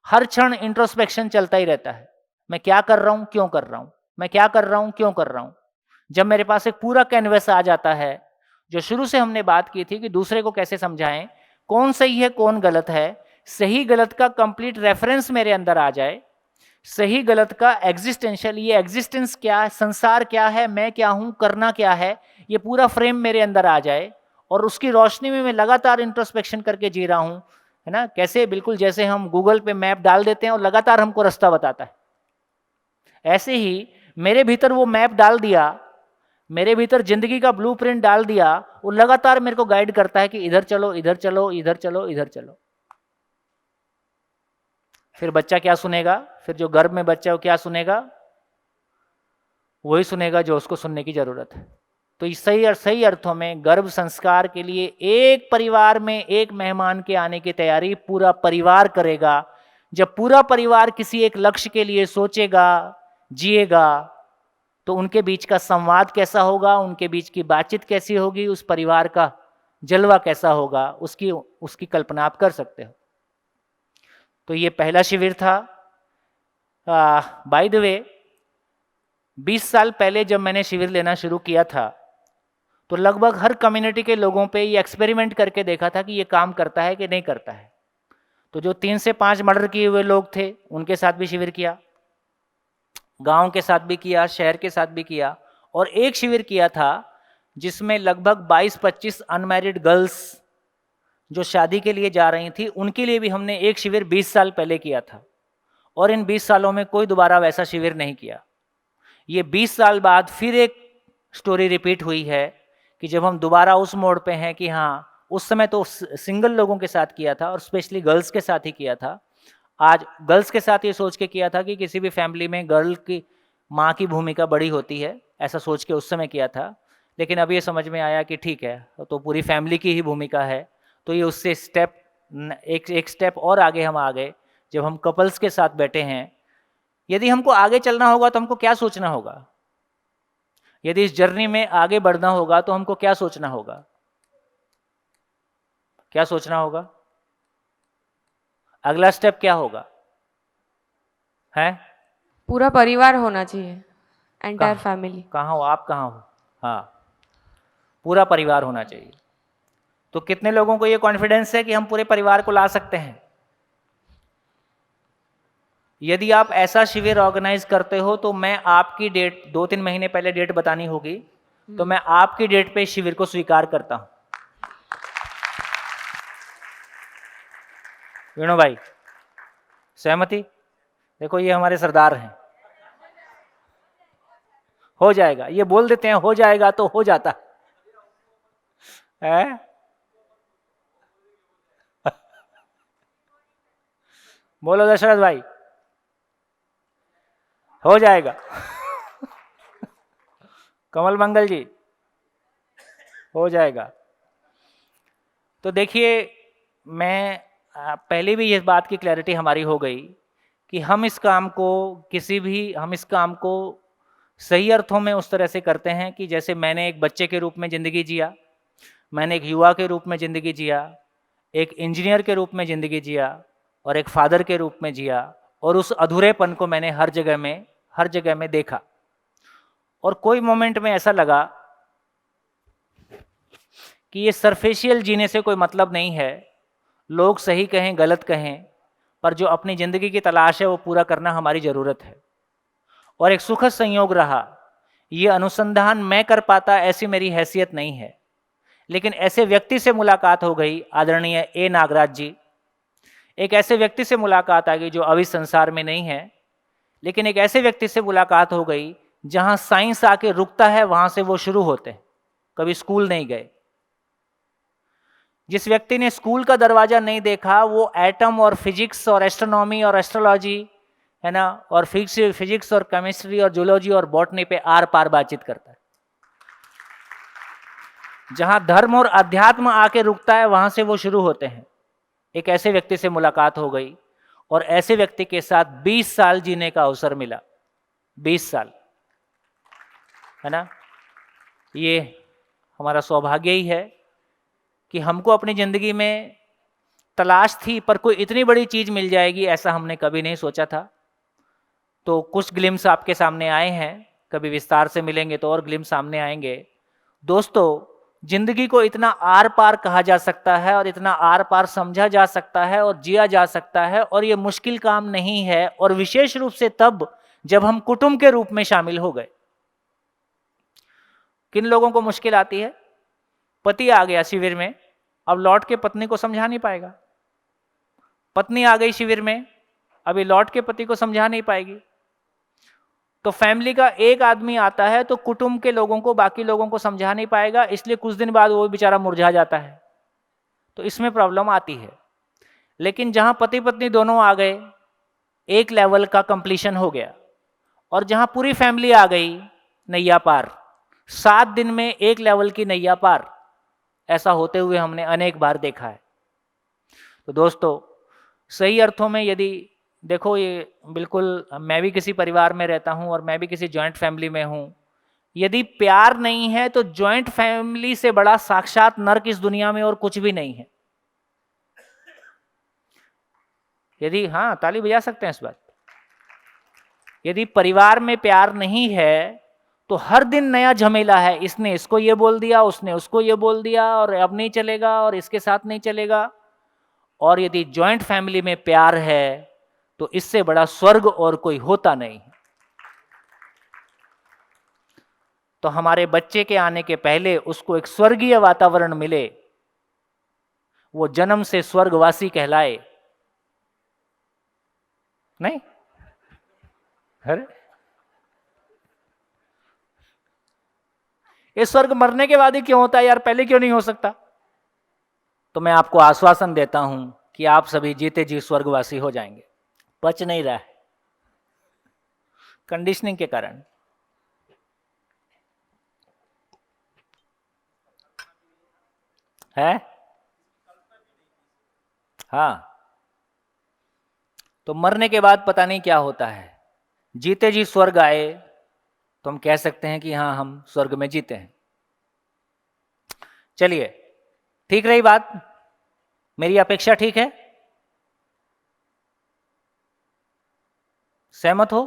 हर क्षण इंट्रोस्पेक्शन चलता ही रहता है। मैं क्या कर रहा हूं, क्यों कर रहा हूं, मैं क्या कर रहा हूं, क्यों कर रहा हूं। जब मेरे पास एक पूरा कैनवस आ जाता है, जो शुरू से हमने बात की थी कि दूसरे को कैसे समझाएं, कौन सही है कौन गलत है, सही गलत का कंप्लीट रेफरेंस मेरे अंदर आ जाए, सही गलत का एग्जिस्टेंशियल, ये एग्जिस्टेंस क्या है, संसार क्या है, मैं क्या हूं, करना क्या है, ये पूरा फ्रेम मेरे अंदर आ जाए, और उसकी रोशनी में मैं लगातार इंट्रोस्पेक्शन करके जी रहा हूं, है ना। कैसे, बिल्कुल जैसे हम गूगल पे मैप डाल देते हैं और लगातार हमको रास्ता बताता है, ऐसे ही मेरे भीतर वो मैप डाल दिया, मेरे भीतर जिंदगी का ब्लूप्रिंट डाल दिया, वो लगातार मेरे को गाइड करता है कि इधर चलो, इधर चलो, इधर चलो, इधर चलो। फिर बच्चा क्या सुनेगा, फिर जो गर्भ में बच्चा है वो क्या सुनेगा, वही सुनेगा जो उसको सुनने की जरूरत है। तो इस सही अर्थों में गर्भ संस्कार के लिए एक परिवार में एक मेहमान के आने की तैयारी पूरा परिवार करेगा। जब पूरा परिवार किसी एक लक्ष्य के लिए सोचेगा, जिएगा, तो उनके बीच का संवाद कैसा होगा, उनके बीच की बातचीत कैसी होगी, उस परिवार का जलवा कैसा होगा, उसकी कल्पना आप कर सकते हो। तो ये पहला शिविर था। बाय द वे 20 साल पहले जब मैंने शिविर लेना शुरू किया था तो लगभग हर कम्युनिटी के लोगों पे ये एक्सपेरिमेंट करके देखा था कि ये काम करता है कि नहीं करता है। तो जो 3 से 5 मर्डर किए हुए लोग थे उनके साथ भी शिविर किया, गांव के साथ भी किया, शहर के साथ भी किया, और एक शिविर किया था जिसमें लगभग 22-25 अनमैरिड गर्ल्स जो शादी के लिए जा रही थी उनके लिए भी हमने एक शिविर 20 साल पहले किया था। और इन 20 सालों में कोई दोबारा वैसा शिविर नहीं किया। ये 20 साल बाद फिर एक स्टोरी रिपीट हुई है कि जब हम दोबारा उस मोड़ पे हैं कि हाँ, उस समय तो सिंगल लोगों के साथ किया था और स्पेशली गर्ल्स के साथ ही किया था। आज गर्ल्स के साथ ये सोच के किया था कि किसी भी फैमिली में गर्ल की माँ की भूमिका बड़ी होती है, ऐसा सोच के उस समय किया था। लेकिन अब ये समझ में आया कि ठीक है, तो पूरी फैमिली की ही भूमिका है। तो ये उससे एक स्टेप और आगे हम आ गए जब हम कपल्स के साथ बैठे हैं। यदि हमको आगे चलना होगा तो हमको क्या सोचना होगा? यदि इस जर्नी में आगे बढ़ना होगा तो हमको क्या सोचना होगा? क्या सोचना होगा? अगला स्टेप क्या होगा? है पूरा परिवार होना चाहिए, एंटायर कहाँ? फैमिली। कहाँ हो आप? कहाँ हो? हाँ, पूरा परिवार होना चाहिए। तो कितने लोगों को ये कॉन्फिडेंस है कि हम पूरे परिवार को ला सकते हैं? यदि आप ऐसा शिविर ऑर्गेनाइज करते हो तो मैं आपकी डेट 2-3 महीने पहले डेट बतानी होगी, तो मैं आपकी डेट पे शिविर को स्वीकार करता हूं। वेणु भाई, सहमति? देखो ये हमारे सरदार हैं। हो जाएगा, ये बोल देते हैं हो जाएगा तो हो जाता है। बोलो दशरथ भाई, हो जाएगा। कमल मंगल जी, हो जाएगा। तो देखिए, मैं पहले भी इस बात की क्लैरिटी हमारी हो गई कि हम इस काम को सही अर्थों में उस तरह से करते हैं कि जैसे मैंने एक बच्चे के रूप में ज़िंदगी जिया, मैंने एक युवा के रूप में ज़िंदगी जिया, एक इंजीनियर के रूप में ज़िंदगी जिया और एक फादर के रूप में जिया, और उस अधूरेपन को मैंने हर जगह में देखा। और कोई मोमेंट में ऐसा लगा कि ये सरफेशियल जीने से कोई मतलब नहीं है, लोग सही कहें गलत कहें, पर जो अपनी ज़िंदगी की तलाश है वो पूरा करना हमारी ज़रूरत है। और एक सुखद संयोग रहा, ये अनुसंधान मैं कर पाता ऐसी मेरी हैसियत नहीं है, लेकिन ऐसे व्यक्ति से मुलाकात हो गई, आदरणीय ए नागराज जी, एक ऐसे व्यक्ति से मुलाकात आ गई जो अभी संसार में नहीं है, लेकिन एक ऐसे व्यक्ति से मुलाकात हो गई जहां साइंस आके रुकता है वहां से वो शुरू होते हैं। कभी स्कूल नहीं गए। जिस व्यक्ति ने स्कूल का दरवाजा नहीं देखा वो एटम और फिजिक्स और एस्ट्रोनॉमी और एस्ट्रोलॉजी, है ना, और फिजिक्स और केमिस्ट्री और जूलॉजी और बॉटनी पे आर पार बातचीत करता है। जहां धर्म और अध्यात्म आके रुकता है वहां से वो शुरू होते हैं। एक ऐसे व्यक्ति से मुलाकात हो गई और ऐसे व्यक्ति के साथ 20 साल जीने का अवसर मिला। 20 साल, है ना। ये हमारा सौभाग्य ही है कि हमको अपनी ज़िंदगी में तलाश थी, पर कोई इतनी बड़ी चीज़ मिल जाएगी ऐसा हमने कभी नहीं सोचा था। तो कुछ ग्लिम्स आपके सामने आए हैं, कभी विस्तार से मिलेंगे तो और ग्लिम्स सामने आएंगे। दोस्तों, जिंदगी को इतना आर पार कहा जा सकता है और इतना आर पार समझा जा सकता है और जिया जा सकता है, और ये मुश्किल काम नहीं है, और विशेष रूप से तब जब हम कुटुंब के रूप में शामिल हो गए। किन लोगों को मुश्किल आती है? पति आ गया शिविर में, अब लौट के पत्नी को समझा नहीं पाएगा। पत्नी आ गई शिविर में, अभी लौट के पति को समझा नहीं पाएगी। तो फैमिली का एक आदमी आता है तो कुटुंब के लोगों को, बाकी लोगों को समझा नहीं पाएगा, इसलिए कुछ दिन बाद वो बेचारा मुरझा जाता है। तो इसमें प्रॉब्लम आती है। लेकिन जहां पति पत्नी दोनों आ गए, एक लेवल का कंप्लीशन हो गया, और जहां पूरी फैमिली आ गई नैया पार, 7 दिन में एक लेवल की नैया पार, ऐसा होते हुए हमने अनेक बार देखा है। तो दोस्तों, सही अर्थों में यदि देखो, ये बिल्कुल, मैं भी किसी परिवार में रहता हूँ और मैं भी किसी जॉइंट फैमिली में हूँ। यदि प्यार नहीं है तो जॉइंट फैमिली से बड़ा साक्षात नर्क इस दुनिया में और कुछ भी नहीं है। यदि, हाँ, ताली बजा सकते हैं इस बात। यदि परिवार में प्यार नहीं है तो हर दिन नया झमेला है, इसने इसको ये बोल दिया, उसने उसको ये बोल दिया, और अब नहीं चलेगा और इसके साथ नहीं चलेगा। और यदि जॉइंट फैमिली में प्यार है तो इससे बड़ा स्वर्ग और कोई होता नहीं। तो हमारे बच्चे के आने के पहले उसको एक स्वर्गीय वातावरण मिले, वो जन्म से स्वर्गवासी कहलाए। नहीं? अरे, ये स्वर्ग मरने के बाद ही क्यों होता है यार, पहले क्यों नहीं हो सकता? तो मैं आपको आश्वासन देता हूं कि आप सभी जीते जी स्वर्गवासी हो जाएंगे। पच नहीं रहा है कंडीशनिंग के कारण। है? हाँ, तो मरने के बाद पता नहीं क्या होता है। जीते जी स्वर्ग आए तो हम कह सकते हैं कि हाँ, हम स्वर्ग में जीते हैं। चलिए, ठीक रही बात? मेरी अपेक्षा ठीक है? सहमत हो?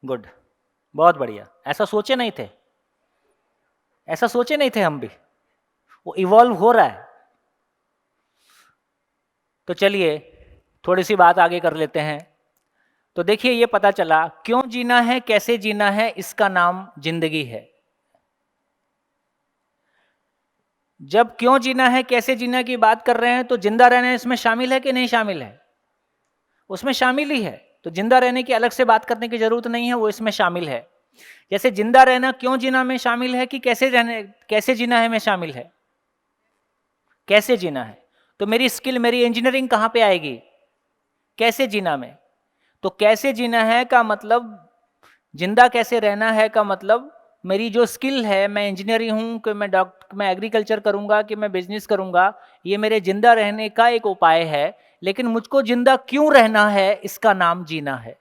गुड, बहुत बढ़िया। ऐसा सोचे नहीं थे, ऐसा सोचे नहीं थे हम भी, वो इवॉल्व हो रहा है। तो चलिए थोड़ी सी बात आगे कर लेते हैं। तो देखिए, ये पता चला क्यों जीना है, कैसे जीना है, इसका नाम जिंदगी है। जब क्यों जीना है, कैसे जीना की बात कर रहे हैं तो जिंदा रहना इसमें शामिल है कि नहीं शामिल है? उसमें शामिल ही है। तो जिंदा रहने की अलग से बात करने की जरूरत नहीं है, वो इसमें शामिल है। जैसे जिंदा रहना क्यों जीना में शामिल है कि कैसे जीना है में शामिल है। कैसे जीना है तो मेरी स्किल, मेरी इंजीनियरिंग कहां पे आएगी? कैसे जीना में। तो कैसे जीना है का मतलब, जिंदा कैसे रहना है का मतलब, मेरी जो स्किल है, मैं इंजीनियर हूं कि मैं एग्रीकल्चर करूंगा कि मैं बिजनेस करूंगा, ये मेरे जिंदा रहने का एक उपाय है। लेकिन मुझको जिंदा क्यों रहना है, इसका नाम जीना है।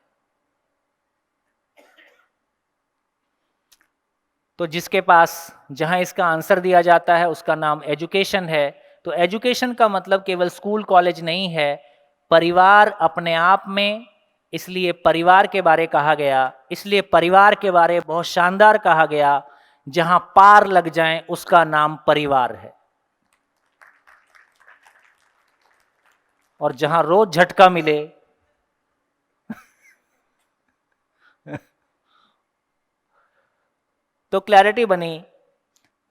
तो जिसके पास, जहां इसका आंसर दिया जाता है, उसका नाम एजुकेशन है। तो एजुकेशन का मतलब केवल स्कूल कॉलेज नहीं है, परिवार अपने आप में। इसलिए परिवार के बारे कहा गया, इसलिए परिवार के बारे बहुत शानदार कहा गया। जहां पार लग जाए उसका नाम परिवार है, और जहां रोज झटका मिले तो क्लैरिटी बनी।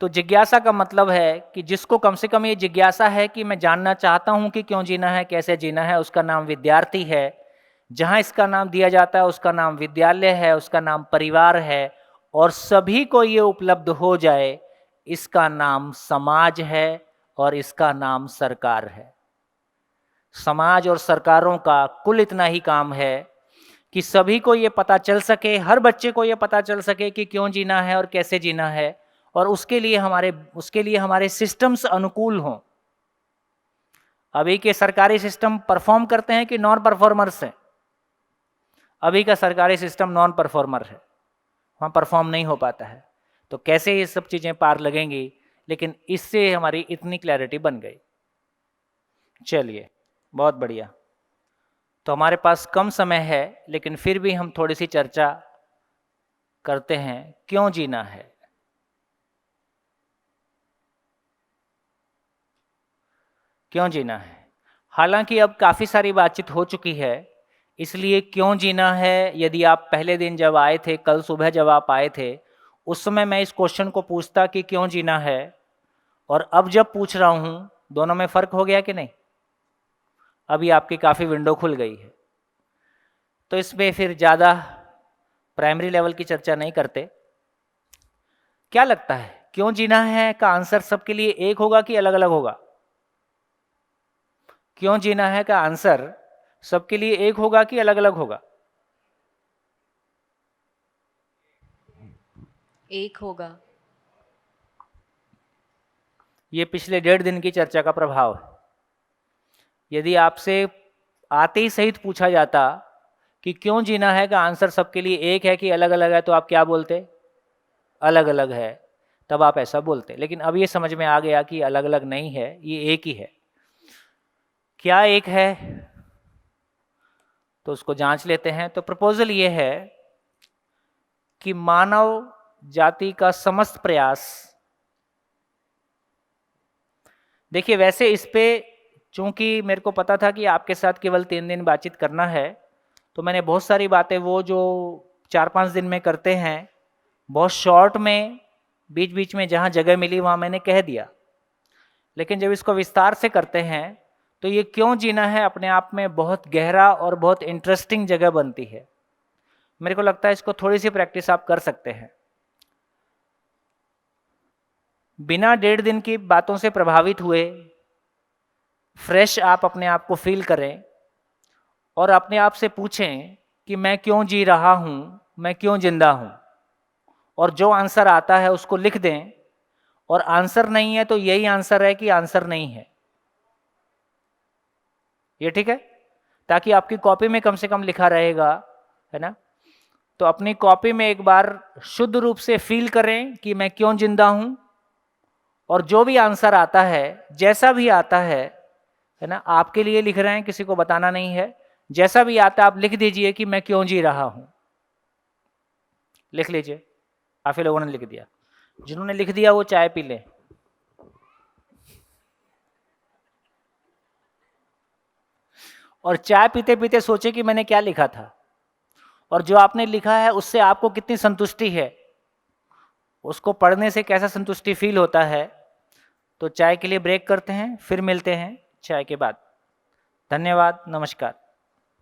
तो जिज्ञासा का मतलब है कि जिसको कम से कम ये जिज्ञासा है कि मैं जानना चाहता हूं कि क्यों जीना है, कैसे जीना है, उसका नाम विद्यार्थी है। जहां इसका नाम दिया जाता है उसका नाम विद्यालय है, उसका नाम परिवार है। और सभी को ये उपलब्ध हो जाए, इसका नाम समाज है और इसका नाम सरकार है। समाज और सरकारों का कुल इतना ही काम है कि सभी को ये पता चल सके, हर बच्चे को ये पता चल सके कि क्यों जीना है और कैसे जीना है। और उसके लिए हमारे सिस्टम्स अनुकूल हों। अभी के सरकारी सिस्टम परफॉर्म करते हैं कि नॉन परफॉर्मर्स हैं? अभी का सरकारी सिस्टम नॉन परफॉर्मर है, वहाँ परफॉर्म नहीं हो पाता है। तो कैसे ये सब चीज़ें पार लगेंगी, लेकिन इससे हमारी इतनी क्लैरिटी बन गई। चलिए, बहुत बढ़िया। तो हमारे पास कम समय है, लेकिन फिर भी हम थोड़ी सी चर्चा करते हैं, क्यों जीना है। क्यों जीना है। हालांकि अब काफ़ी सारी बातचीत हो चुकी है, इसलिए क्यों जीना है, यदि आप पहले दिन जब आए थे, कल सुबह जब आप आए थे, उस समय मैं इस क्वेश्चन को पूछता कि क्यों जीना है, और अब जब पूछ रहा हूँ, दोनों में फ़र्क हो गया कि नहीं? अभी आपकी काफ़ी विंडो खुल गई है। तो इसमें फिर ज़्यादा प्राइमरी लेवल की चर्चा नहीं करते। क्या लगता है, क्यों जीना है का आंसर सबके लिए एक होगा कि अलग अलग होगा? क्यों जीना है का आंसर सबके लिए एक होगा कि अलग अलग होगा? एक होगा। ये पिछले 1.5 दिन की चर्चा का प्रभाव है। यदि आपसे आते ही सहित पूछा जाता कि क्यों जीना है का आंसर सबके लिए एक है कि अलग अलग है, तो आप क्या बोलते? अलग अलग है, तब आप ऐसा बोलते। लेकिन अब ये समझ में आ गया कि अलग अलग नहीं है, ये एक ही है। क्या एक है? तो उसको जांच लेते हैं। तो प्रपोजल ये है कि मानव जाति का समस्त प्रयास, देखिए वैसे इस पे चूंकि मेरे को पता था कि आपके साथ केवल 3 दिन बातचीत करना है, तो मैंने बहुत सारी बातें वो जो 4-5 दिन में करते हैं बहुत शॉर्ट में बीच बीच में जहाँ जगह मिली वहाँ मैंने कह दिया। लेकिन जब इसको विस्तार से करते हैं तो ये क्यों जीना है अपने आप में बहुत गहरा और बहुत इंटरेस्टिंग जगह बनती है। मेरे को लगता है इसको थोड़ी सी प्रैक्टिस आप कर सकते हैं। बिना 1.5 दिन की बातों से प्रभावित हुए फ्रेश आप अपने आप को फील करें और अपने आप से पूछें कि मैं क्यों जी रहा हूँ, मैं क्यों जिंदा हूँ, और जो आंसर आता है उसको लिख दें। और आंसर नहीं है तो यही आंसर है कि आंसर नहीं है। ये ठीक है? ताकि आपकी कॉपी में कम से कम लिखा रहेगा, है ना? तो अपनी कॉपी में एक बार शुद्ध रूप से फील करें कि मैं क्यों जिंदा हूं, और जो भी आंसर आता है, जैसा भी आता है ना, आपके लिए लिख रहे हैं, किसी को बताना नहीं है। जैसा भी आता है आप लिख दीजिए कि मैं क्यों जी रहा हूं। लिख लीजिए। काफी लोगों ने लिख दिया। जिन्होंने लिख दिया वो चाय पी लें। और चाय पीते पीते सोचे कि मैंने क्या लिखा था, और जो आपने लिखा है उससे आपको कितनी संतुष्टि है, उसको पढ़ने से कैसा संतुष्टि फील होता है। तो चाय के लिए ब्रेक करते हैं, फिर मिलते हैं चाय के बाद। धन्यवाद, नमस्कार।